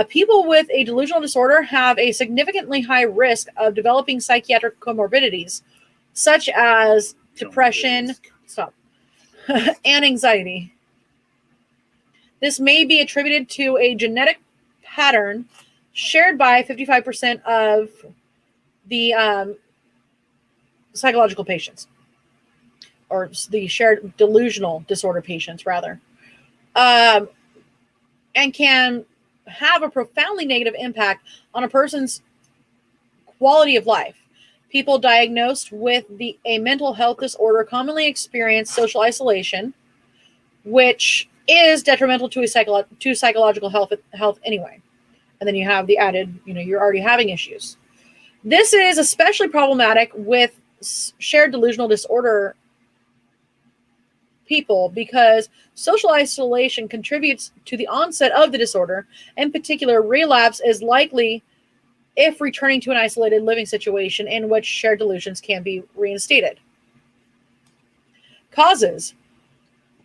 People with a delusional disorder have a significantly high risk of developing psychiatric comorbidities, such as depression, and anxiety. This may be attributed to a genetic pattern shared by 55% of the psychological patients, or the shared delusional disorder patients, rather, and can have a profoundly negative impact on a person's quality of life. People diagnosed with a mental health disorder commonly experience social isolation, which is detrimental to psychological health anyway. And then you have the added, you're already having issues. This is especially problematic with shared delusional disorder people because social isolation contributes to the onset of the disorder. In particular, relapse is likely if returning to an isolated living situation in which shared delusions can be reinstated. Causes.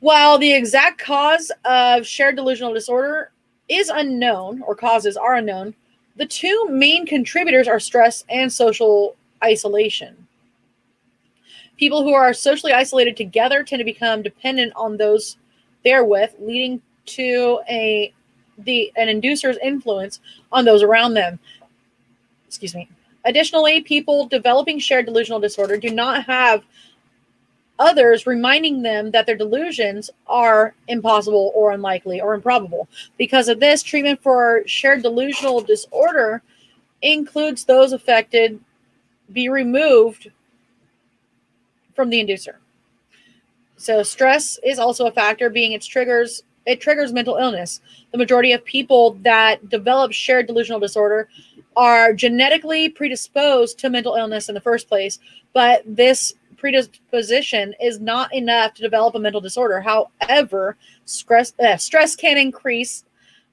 While the exact cause of shared delusional disorder is unknown, or causes are unknown, the two main contributors are stress and social isolation. People who are socially isolated together tend to become dependent on those they're with, leading to an inducer's influence on those around them. Excuse me. Additionally, people developing shared delusional disorder do not have others reminding them that their delusions are impossible or unlikely or improbable. Because of this, treatment for shared delusional disorder includes those affected be removed from the inducer. So stress is also a factor, being it triggers mental illness. The majority of people that develop shared delusional disorder are genetically predisposed to mental illness in the first place, but this predisposition is not enough to develop a mental disorder. However, stress can increase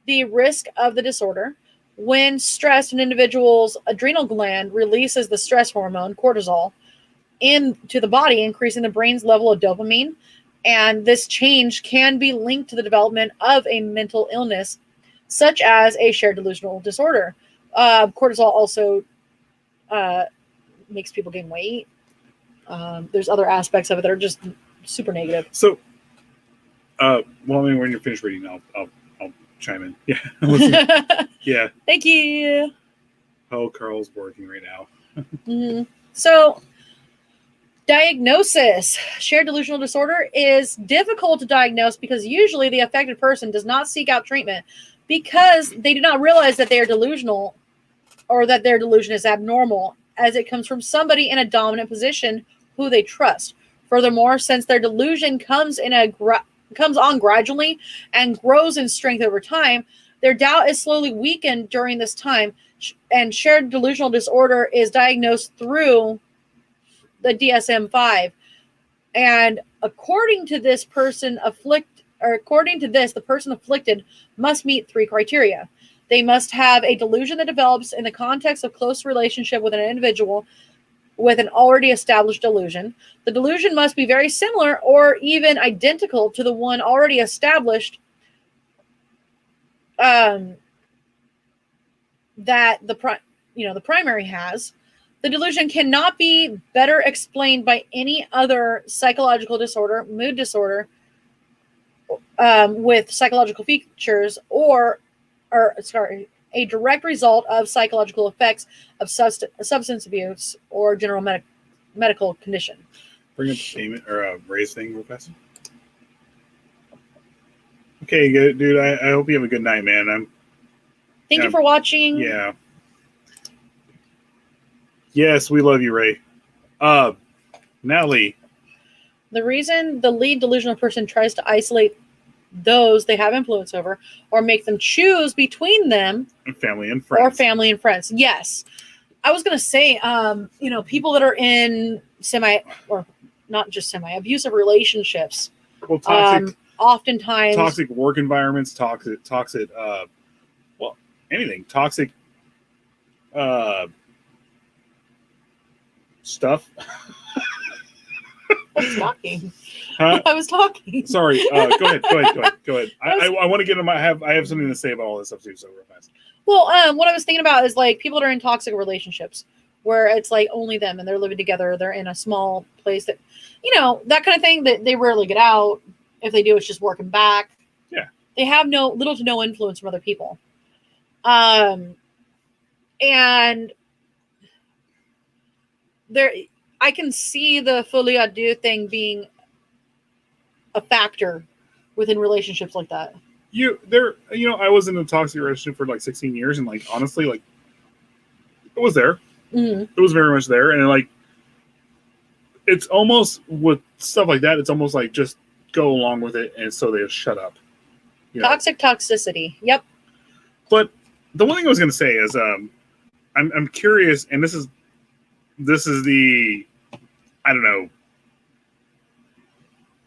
the risk of the disorder. When stressed, an individual's adrenal gland releases the stress hormone, cortisol, into the body, increasing the brain's level of dopamine. And this change can be linked to the development of a mental illness, such as a shared delusional disorder. Cortisol also makes people gain weight. There's other aspects of it that are just super negative. So, well, I mean, when you're finished reading, I'll chime in. Yeah. Yeah. Thank you. Oh, Carl's working right now. Mm-hmm. So, diagnosis. Shared delusional disorder is difficult to diagnose because usually the affected person does not seek out treatment because they do not realize that they are delusional or that their delusion is abnormal, as it comes from somebody in a dominant position who they trust. Furthermore, since their delusion comes on gradually and grows in strength over time, their doubt is slowly weakened during this time, and shared delusional disorder is diagnosed through the DSM-5. And according to this, the person afflicted must meet 3 criteria. They must have a delusion that develops in the context of close relationship with an individual with an already established delusion. The delusion must be very similar or even identical to the one already established that the primary has. The delusion cannot be better explained by any other psychological disorder, mood disorder, with psychological features, or a direct result of psychological effects of substance abuse or general medical condition. Bring up the payment or a raise thing real fast. Okay, good, dude. I hope you have a good night, man. Thank you for watching. Yeah. Yes, we love you, Ray. Natalie. The reason the lead delusional person tries to isolate those they have influence over or make them choose between them family and friends. Or family and friends. Yes. I was going to say, people that are in or not just abusive relationships. Well, toxic. Oftentimes. Toxic work environments, toxic, anything. Toxic stuff. I was talking. Huh? I was talking. Sorry. Go ahead. I want to get them. I have something to say about all this stuff too. So real fast. Well, what I was thinking about is like people that are in toxic relationships where it's like only them and they're living together. They're in a small place that, that kind of thing that they rarely get out. If they do, it's just working back. Yeah. They have little to no influence from other people. And I can see the Folie à deux thing being a factor within relationships like that. I was in a toxic relationship for like 16 years, and like honestly, like it was there. Mm-hmm. It was very much there, and like it's almost with stuff like that. It's almost like just go along with it, and so they just shut up. Toxic toxicity. Yep. But the one thing I was going to say is, I'm curious, and this is the, I don't know,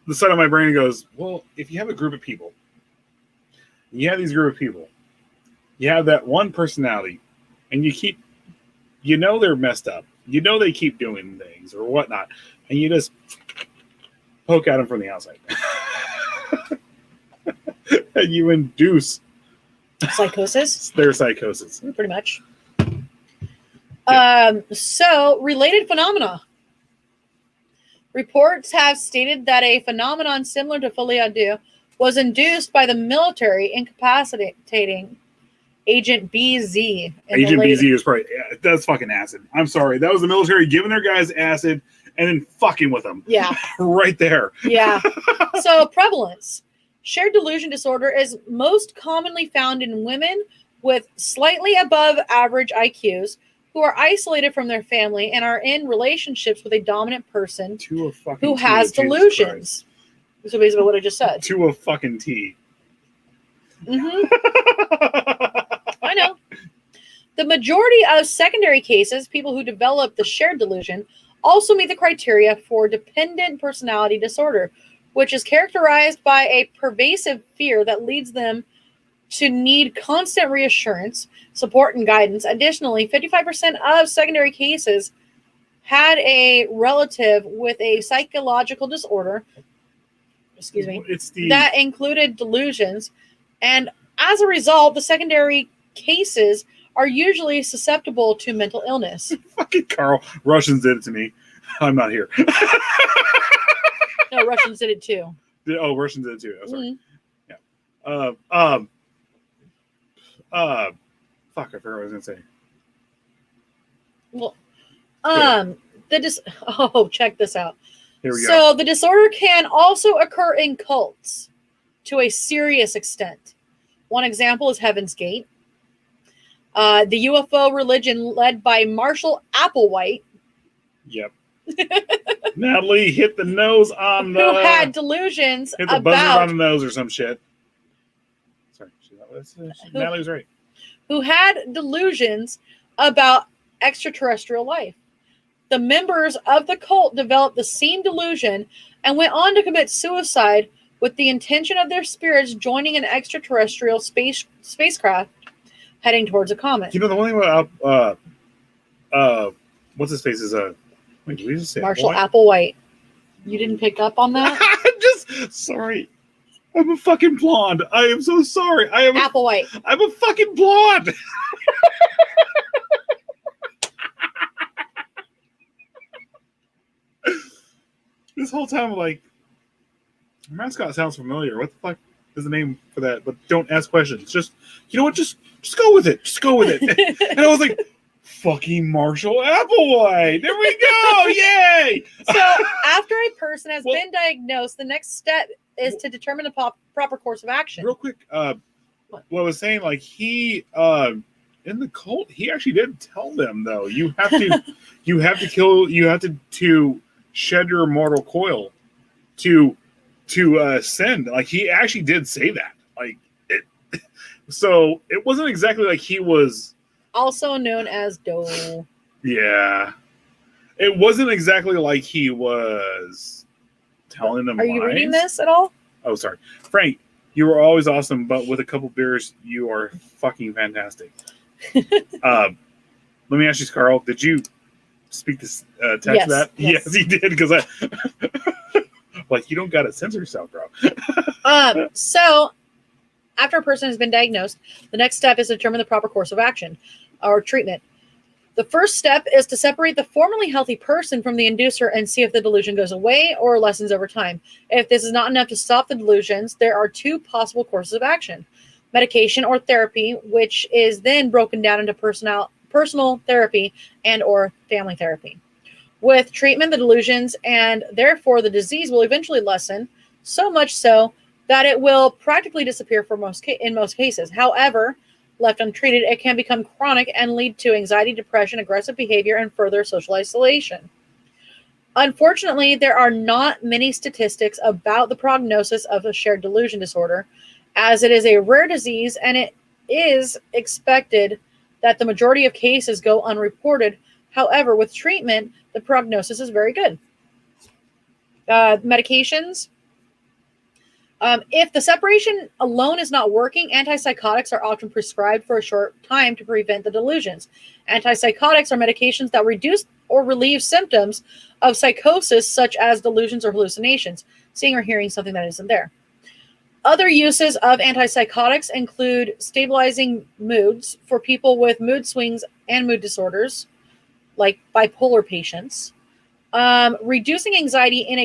the side of my brain goes, well, if you have a group of people, you have that one personality, and they're messed up, they keep doing things or whatnot, and you just poke at them from the outside. And you induce psychosis. Their psychosis. Pretty much. Yeah. So, related phenomena. Reports have stated that a phenomenon similar to Folie à deux was induced by the military incapacitating Agent BZ. Agent BZ is probably, that's fucking acid. I'm sorry. That was the military giving their guys acid and then fucking with them. Yeah. Right there. Yeah. So, prevalence. Shared delusion disorder is most commonly found in women with slightly above average IQs who who are isolated from their family and are in relationships with a dominant person To a fucking who T, has Jesus delusions. So basically what I just said. Christ. To a fucking T. Mm-hmm. I know. The majority of secondary cases, people who develop the shared delusion, also meet the criteria for dependent personality disorder, which is characterized by a pervasive fear that leads them to need constant reassurance, support, and guidance. Additionally, 55% of secondary cases had a relative with a psychological disorder, that included delusions, and as a result, the secondary cases are usually susceptible to mental illness. Fucking Carl. Russians did it to me. I'm not here. No, Russians did it too. Oh, Russians did it too. Oh, sorry. Mm-hmm. Yeah. Fuck, I forgot what I was gonna say. Well, check this out. Here we go. So the disorder can also occur in cults to a serious extent. One example is Heaven's Gate, the UFO religion led by Marshall Applewhite. Yep. Natalie hit the nose on the. Who had delusions hit the about. buzzer on the nose or some shit. Sorry, Natalie was right. Who had delusions about extraterrestrial life. The members of the cult developed the same delusion and went on to commit suicide with the intention of their spirits joining an extraterrestrial spacecraft heading towards a comet. You know, the one thing about what's his face is wait, did we just say Marshall Applewhite. You didn't pick up on that? I'm just sorry. I'm a fucking blonde. I am so sorry. Applewhite. I'm a fucking blonde. This whole time, I'm like, mascot sounds familiar. What the fuck is the name for that? But don't ask questions. Just, you know what? Just go with it. Just go with it. And I was like, fucking Marshall Applewhite. There we go. Yay. So after a person has been diagnosed, the next step is to determine the proper course of action. Real quick, what I was saying, like he in the cult, he actually did tell them though, you have to shed your mortal coil to ascend. Like he actually did say that. Like it, so it wasn't exactly like he was also known as Doe. Yeah, it wasn't exactly like he was telling them. Are you reading this at all? Oh, sorry, Frank. You were always awesome, but with a couple beers, you are fucking fantastic. Let me ask you, Carl. Did you speak this text that? Yes, he did. Because I like you don't got to censor yourself, bro. So after a person has been diagnosed, the next step is to determine the proper course of action or treatment. The first step is to separate the formerly healthy person from the inducer and see if the delusion goes away or lessens over time. If this is not enough to stop the delusions, there are two possible courses of action: medication or therapy, which is then broken down into personal therapy and or family therapy. With treatment, the delusions and therefore the disease will eventually lessen, so much so that it will practically disappear in most cases. However, left untreated, it can become chronic and lead to anxiety, depression, aggressive behavior, and further social isolation. Unfortunately, there are not many statistics about the prognosis of a shared delusion disorder, as it is a rare disease and it is expected that the majority of cases go unreported. However, with treatment, the prognosis is very good. Medications. If the separation alone is not working, antipsychotics are often prescribed for a short time to prevent the delusions. Antipsychotics are medications that reduce or relieve symptoms of psychosis, such as delusions or hallucinations, seeing or hearing something that isn't there. Other uses of antipsychotics include stabilizing moods for people with mood swings and mood disorders, like bipolar patients. Reducing anxiety in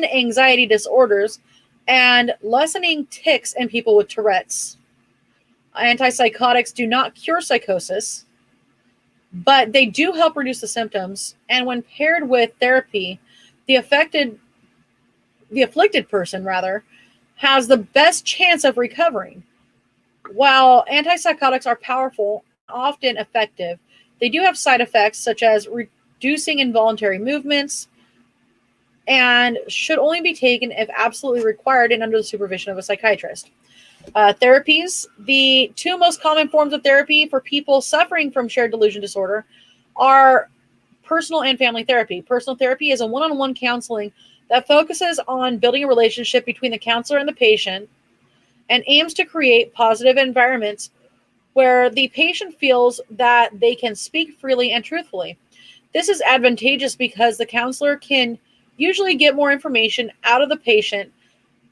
anxiety disorders, and lessening tics in people with Tourette's. Antipsychotics do not cure psychosis, but they do help reduce the symptoms. And when paired with therapy, the afflicted person has the best chance of recovering. While antipsychotics are powerful, often effective, They do have side effects such as reducing involuntary movements, and should only be taken if absolutely required and under the supervision of a psychiatrist. Therapies. The two most common forms of therapy for people suffering from shared delusion disorder are personal and family therapy. Personal therapy is a one-on-one counseling that focuses on building a relationship between the counselor and the patient and aims to create positive environments where the patient feels that they can speak freely and truthfully. This is advantageous because the counselor can usually get more information out of the patient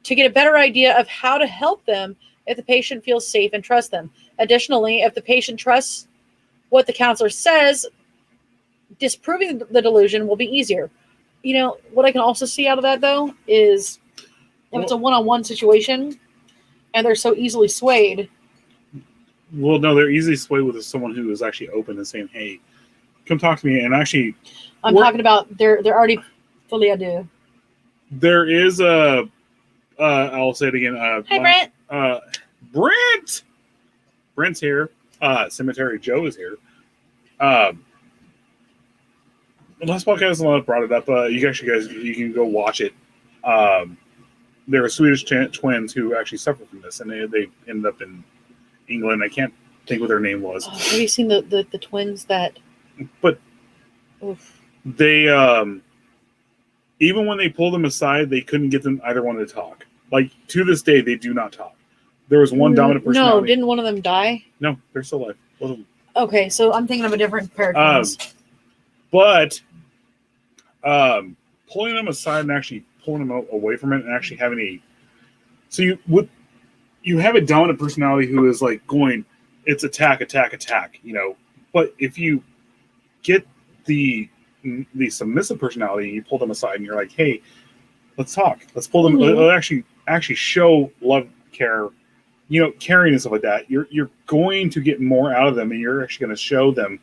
to get a better idea of how to help them if the patient feels safe and trusts them. Additionally, if the patient trusts what the counselor says, disproving the delusion will be easier. You know, what I can also see out of that, though, is if it's a one-on-one situation and they're so easily swayed. Well, no, they're easily swayed with someone who is actually open and saying, hey, come talk to me. And actually, I'm talking about they're already Folie, deux. There is a, I'll say it again. Hi, Brent. Brent! Brent's here. Cemetery Joe is here. The last podcast, a lot brought it up. You guys, you can go watch it. There are Swedish twins who actually suffer from this, and they ended up in England. I can't think what their name was. Oh, have you seen the twins that? But oof. They, even when they pulled them aside, they couldn't get them either one to talk. Like, to this day, they do not talk. There was one dominant personality. No, didn't one of them die? No, they're still alive. Both of them. Okay, so I'm thinking of a different pair of twins. But pulling them aside and actually pulling them away from it and actually having a... So you have a dominant personality who is like going, it's attack, attack, attack, you know. But if you get the submissive personality, you pull them aside and you're like, hey, let's talk. Let's pull them. Mm-hmm. Let's actually show love, care, you know, caring and stuff like that. You're going to get more out of them, and you're actually going to show them,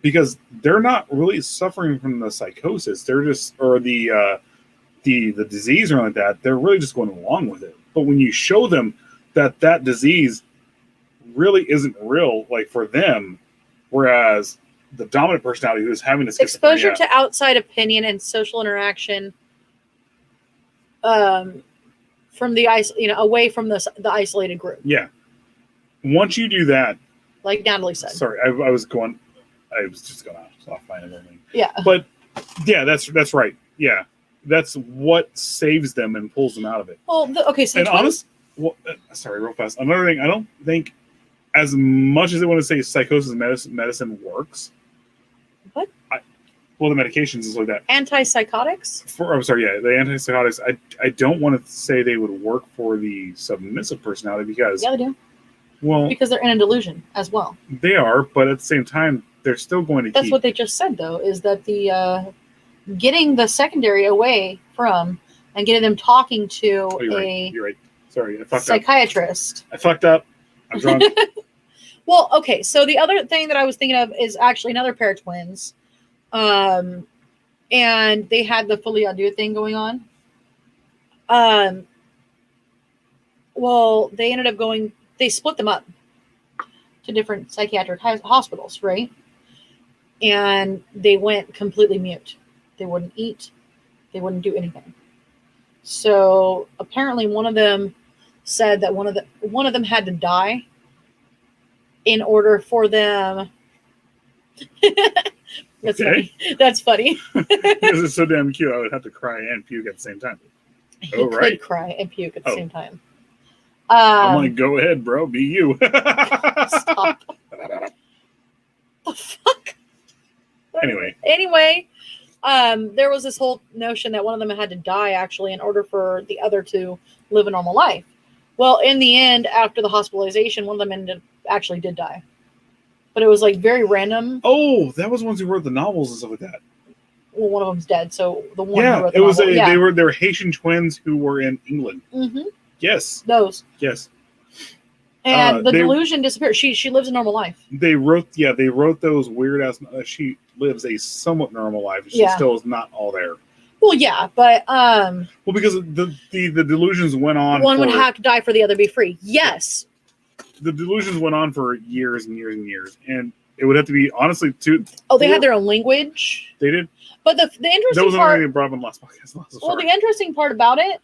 because they're not really suffering from the psychosis. They're just, or the disease or like that. They're really just going along with it. But when you show them that disease really isn't real, like for them, whereas the dominant personality who is having this exposure to outside opinion and social interaction, from the away from the isolated group. Yeah. Once you do that, like Natalie said. Sorry, I was just going off my everything. Yeah. But yeah, that's right. Yeah, that's what saves them and pulls them out of it. Well, okay. So sorry, real fast. Another thing, I don't think, as much as they want to say psychosis medicine works. What? The medications is like that. Antipsychotics? The antipsychotics. I don't want to say they would work for the submissive personality because... Yeah, they do. Well... Because they're in a delusion as well. They are, but at the same time, they're still going to That's what they just said, though, is that the... getting the secondary away from and getting them talking to You're right. Sorry, I fucked psychiatrist. I fucked up. I'm drunk. Well, okay, so the other thing that I was thinking of is actually another pair of twins. And they had the Folie, deux thing going on. Well, they ended up they split them up to different psychiatric hospitals, right? And they went completely mute. They wouldn't eat. They wouldn't do anything. So apparently one of them said that one of them had to die in order for them... That's okay. Funny. That's funny. Because it's so damn cute, I would have to cry and puke at the same time. He could cry and puke at the same time. I'm like, go ahead, bro. Be you. Stop. The fuck? Anyway, there was this whole notion that one of them had to die, actually, in order for the other to live a normal life. Well, in the end, after the hospitalization, one of them actually did die. But it was like very random. Oh, that was the ones who wrote the novels and stuff like that. Well, one of them's dead, so the one who wrote the novel. They were Haitian twins who were in England. Mm-hmm. Yes. Those. Yes. And the delusion disappeared. She lives a normal life. They wrote those weird ass. She lives a somewhat normal life. She still is not all there. Well, yeah, but well, because the delusions went on. One would have to die for the other to be free. Yes. The delusions went on for years and years and years, and It would have to be honestly too. Oh, they had their own language. They did. But the That interesting was part. only brought up in last podcast. Well, the interesting part about it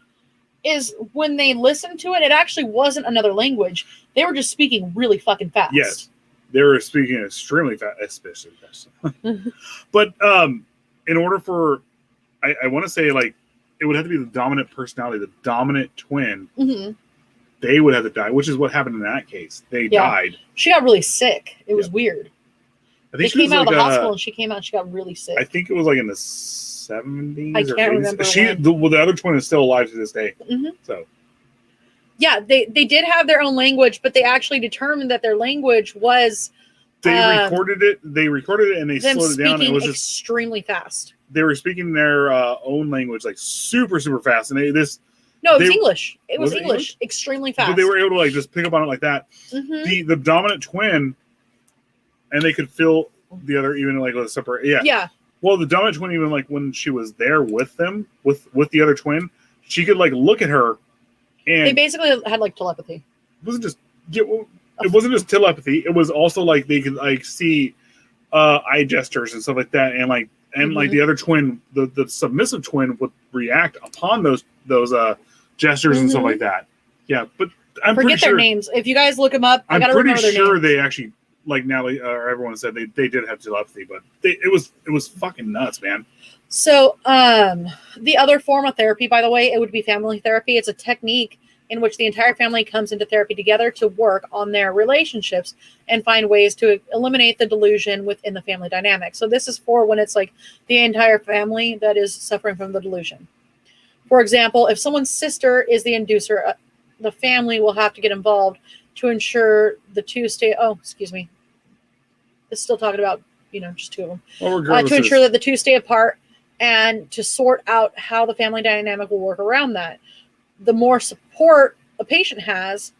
is when they listened to it, it actually wasn't another language. They were just speaking really fucking fast. Yes, they were speaking extremely fast, especially fast. But in order for, I want to say like it would have to be the dominant personality, the dominant twin. Mm-hmm. They would have to die, which is what happened in that case. They died. She got really sick. It was weird. I They think came out of the hospital and she came out and she got really sick. I think it was like in the 70s. I or can't 80s. remember. The other twin is still alive to this day. Mm-hmm. So yeah, they did have their own language, but they actually determined that their language was they recorded it. They recorded it and they slowed it down. It was extremely fast. They were speaking their own language like super fast, and it was English. It was English, extremely fast. But they were able to like just pick up on it like that. Mm-hmm. The dominant twin, and they could feel the other even like a separate. Yeah. Well, the dominant twin, even like when she was there with them, with the other twin, she could like look at her, and they basically had like telepathy. It wasn't just telepathy. It was also like they could like see eye gestures and stuff like that, and like like the other twin, the submissive twin would react upon those gestures and stuff like that. Yeah, but I'm forget pretty sure their names. If you guys look them up, I'm gotta pretty remember their sure names. they actually, like Natalie or everyone said, they did have telepathy, but it was fucking nuts, man. So the other form of therapy, by the way, it would be family therapy. It's a technique in which the entire family comes into therapy together to work on their relationships and find ways to eliminate the delusion within the family dynamic. So this is for when it's like the entire family that is suffering from the delusion. For example, if someone's sister is the inducer, the family will have to get involved to ensure the two stay. Oh, excuse me. This is still talking about, just two of them. Well, to ensure that the two stay apart and to sort out how the family dynamic will work around that. The more support a patient has,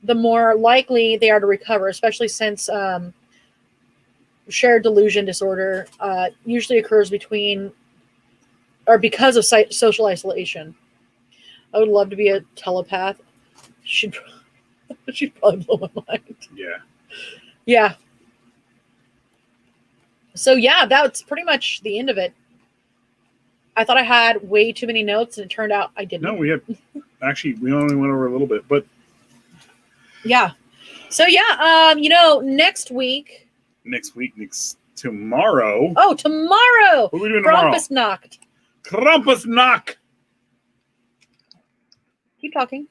the more likely they are to recover, especially since shared delusion disorder usually occurs because of social isolation. I would love to be a telepath. She'd probably blow my mind. Yeah. Yeah. So yeah, that's pretty much the end of it. I thought I had way too many notes, and it turned out I didn't. No, we only went over a little bit, but yeah. So yeah, next tomorrow. Oh, tomorrow. What are we doing tomorrow? Krampusnacht. Keep talking.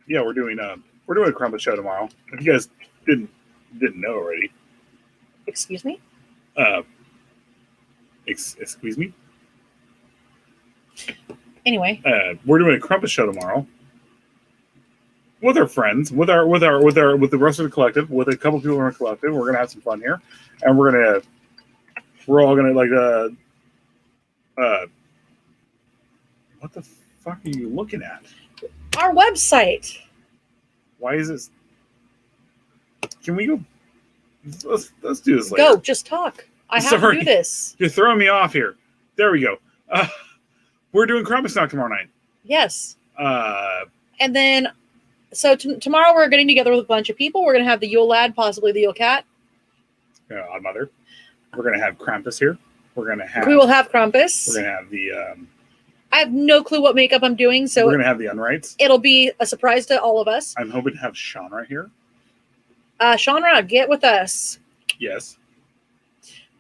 Yeah, we're doing a Krampus show tomorrow. If you guys didn't know already. Excuse me? Excuse me? Anyway. We're doing a Krampus show tomorrow. With our friends, with the rest of the collective, with a couple people in our collective. We're gonna have some fun here. And we're all gonna like what the fuck are you looking at? Our website. Why is this? Can we go? Let's do this later. Go, just talk. I have to do this. You're throwing me off here. There we go. We're doing Krampusnacht tomorrow night. Yes. And then, so tomorrow we're getting together with a bunch of people. We're going to have the Yule Lad, possibly the Yule Cat. Odd Mother. We're going to have Krampus here. We will have Krampus. We're going to have the... I have no clue what makeup I'm doing, so... We're going to have the Unrights. It'll be a surprise to all of us. I'm hoping to have Shawnra here. Shawnra, get with us. Yes.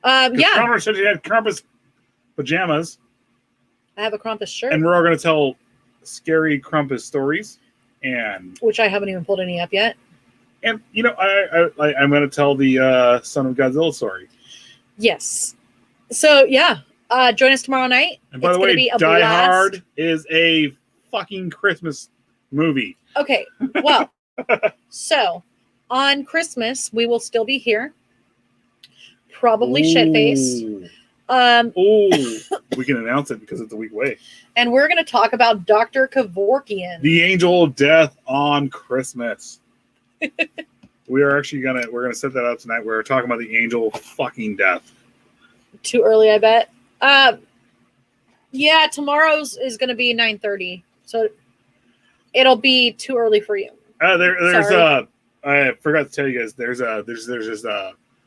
Yeah. Shawnra said she had Krampus pajamas. I have a Krampus shirt. And we're all going to tell scary Krampus stories. Which I haven't even pulled any up yet. And, I'm going to tell the Son of Godzilla story. Yes. So, yeah. Join us tomorrow night. And by the way, Die Hard is a fucking Christmas movie. Okay. Well, so on Christmas, we will still be here. Probably shitface. We can announce it because it's a week away. And we're going to talk about Dr. Kevorkian. The Angel of Death on Christmas. We're going to set that up tonight. We're talking about the Angel of fucking Death. Too early, I bet. Yeah, tomorrow's is going to be 9:30. So it'll be too early for you. There's I forgot to tell you guys, there's this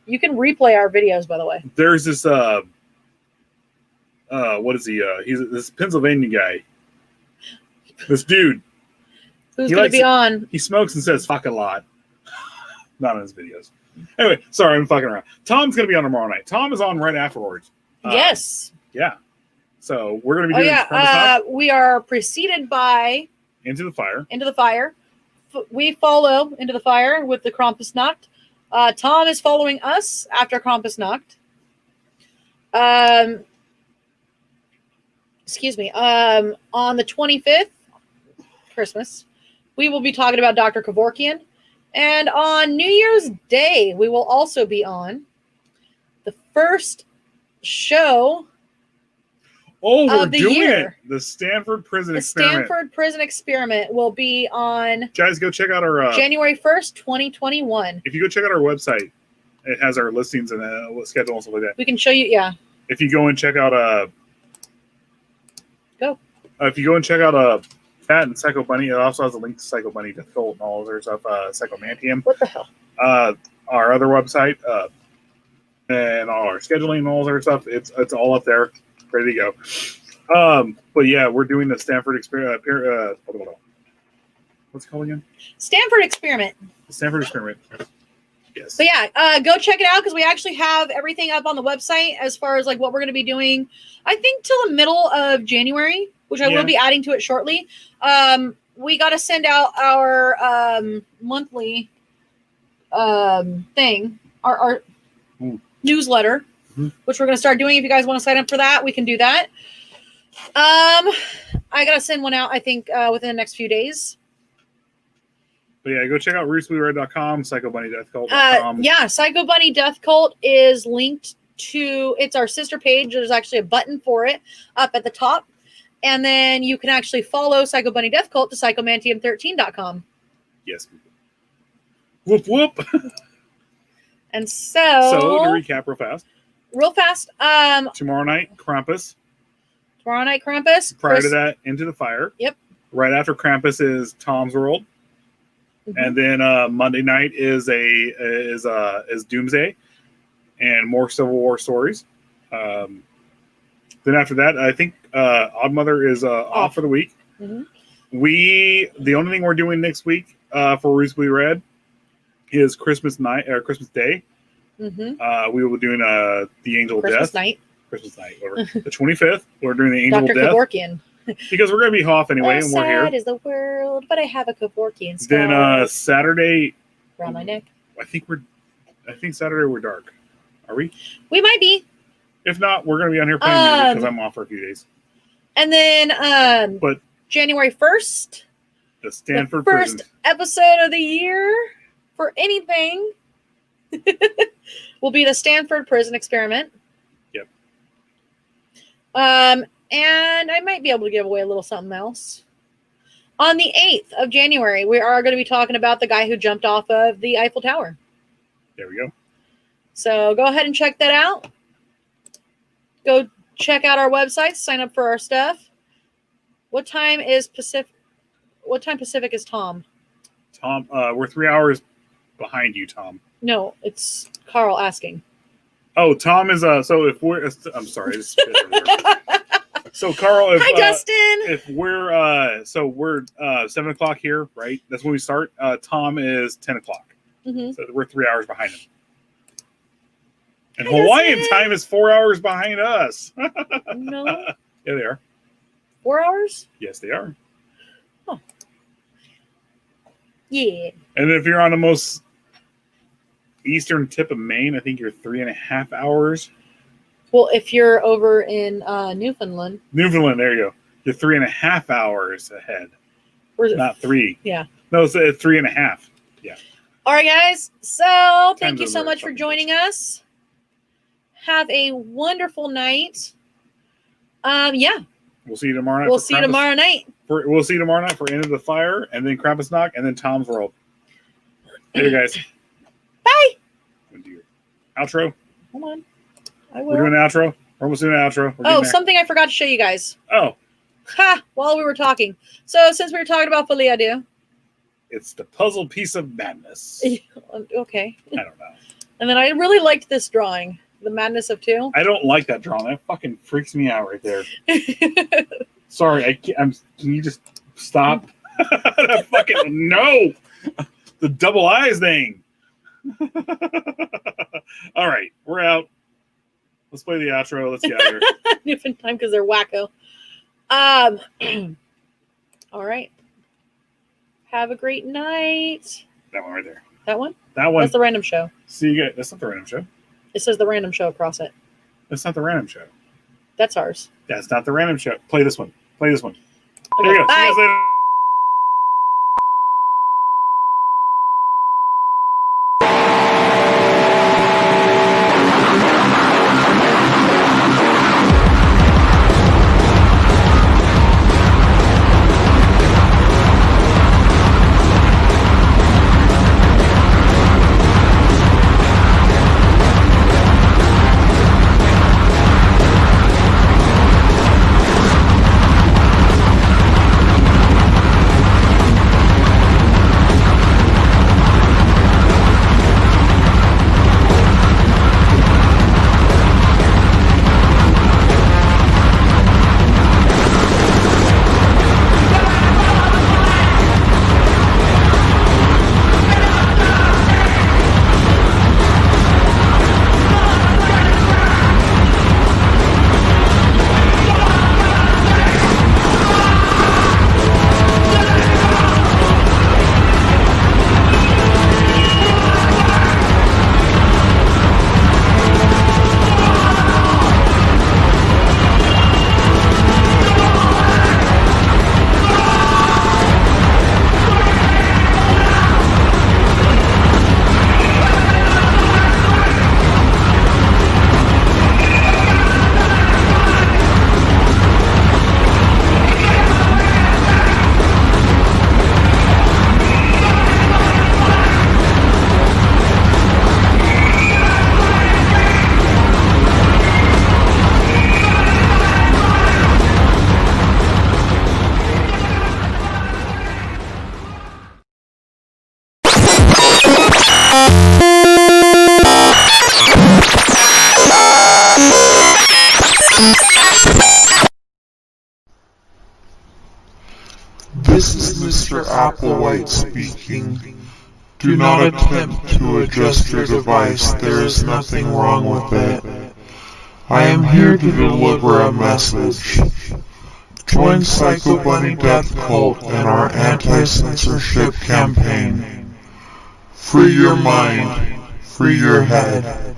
You can replay our videos, by the way. There's this what is he? He's this Pennsylvania guy. This dude. Who's going to be on? He smokes and says fuck a lot. Not in his videos. Anyway, sorry, I'm fucking around. Tom's going to be on tomorrow night. Tom is on right afterwards. Yes. Yeah. So we're going to be doing we are preceded by Into the Fire. Into the Fire. We follow Into the Fire with the Krampusnacht. Tom is following us after Krampusnacht. Excuse me. On the 25th, Christmas, we will be talking about Dr. Kevorkian. And on New Year's Day, we will also be on the first show we're of the doing year. it. The Stanford Prison The Experiment. Stanford Prison Experiment will be on Guys, go check out our January 1st, 2021. If you go check out our website, it has our listings and schedule and stuff like that. We can show you, yeah. If you go and check out if you go and check out that and Psycho Bunny, it also has a link to Psycho Bunny, Death Cult, and all other stuff. Psychomantium. What the hell? Our other website, and all our scheduling and all other stuff. It's all up there, ready to go. But yeah, we're doing the Stanford Experiment. What's it called again? Stanford Experiment. The Stanford Experiment. Yes. So yeah, go check it out because we actually have everything up on the website as far as like what we're going to be doing. I think till the middle of January, which I will be adding to it shortly. We got to send out our monthly thing, our newsletter, which we're going to start doing. If you guys want to sign up for that, we can do that. I got to send one out, I think, within the next few days. But yeah, go check out RootsWeRead.com, PsychoBunnyDeathCult.com. Yeah, Psycho Bunny Death Cult is linked to, it's our sister page. There's actually a button for it up at the top. And then you can actually follow Psycho Bunny Death Cult to psychomantium13.com. Yes. Whoop, whoop. And so to recap real fast. Tomorrow night, Krampus. Prior to that, Into the Fire. Yep. Right after Krampus is Tom's World. And then Monday night is Doomsday and more Civil War stories. Then after that, I think Odd Mother is off for the week. The only thing we're doing next week for Roots We Read is Christmas night or Christmas Day. We will be doing the Angel of Death. Christmas night, whatever. The 25th, we're doing the Angel of Death. Dr. Kevorkian. Because we're going to be off anyway, and we're here. Sad is the world, but I have a Kevorkian scar. Then Saturday, around my neck. I think Saturday we're dark. Are we? We might be. If not, we're going to be on here playing music because I'm off for a few days. And then, but January 1st, the Stanford first episode of the year for anything will be the Stanford Prison Experiment. Yep. And I might be able to give away a little something else. On the 8th of January, we are going to be talking about the guy who jumped off of the Eiffel Tower. There we go. So go ahead and check that out. Go check out our website, sign up for our stuff. What time Pacific is Tom? Tom, we're 3 hours behind you, Tom. No, it's Carl asking. Oh, Tom is so if we're I'm sorry. So Carl, hi Dustin. If we're 7 o'clock here, right? That's when we start. Tom is 10 o'clock. So we're 3 hours behind him. And hi, Hawaiian Dustin. Time is 4 hours behind us. No. Yeah, they are. 4 hours? Yes, they are. Oh. Yeah. And if you're on the most eastern tip of Maine, I think you're 3.5 hours. Well, if you're over in Newfoundland. Newfoundland, there you go. You're 3.5 hours ahead. Where's it? Not 3. Yeah. No, it's 3.5. Yeah. All right, guys. So thank you so much for joining us. Have a wonderful night. Yeah. We'll see you tomorrow night. We'll see you tomorrow night. We'll see you tomorrow night for Into the Fire, and then Krampusnacht, and then Tom's World. Later, guys. Bye. Outro. Hold on. I will. We're doing an outro. We're almost doing an outro. Oh, something I forgot to show you guys. Oh. Ha! While we were talking. So since we were talking about Folie, it's the puzzle piece of madness. Okay. I don't know. And then I really liked this drawing, The Madness of Two. I don't like that drawing. That fucking freaks me out right there. Sorry, can you just stop? That fucking no. The double eyes thing. All right, we're out. Let's play the outro. Let's get out of here. Different time because they're wacko. All right. Have a great night. That one right there. That one? That one. That's the random show. See you guys. That's not the random show. It says the random show across it. That's not the random show. That's ours. That's not the random show. Play this one. Play this one. Okay, There you go. bye. See you guys later. This is Mr. Applewhite speaking. Do not attempt to adjust your device. There is nothing wrong with it. I am here to deliver a message. Join Psycho Bunny Death Cult in our anti-censorship campaign. Free your mind. Free your head.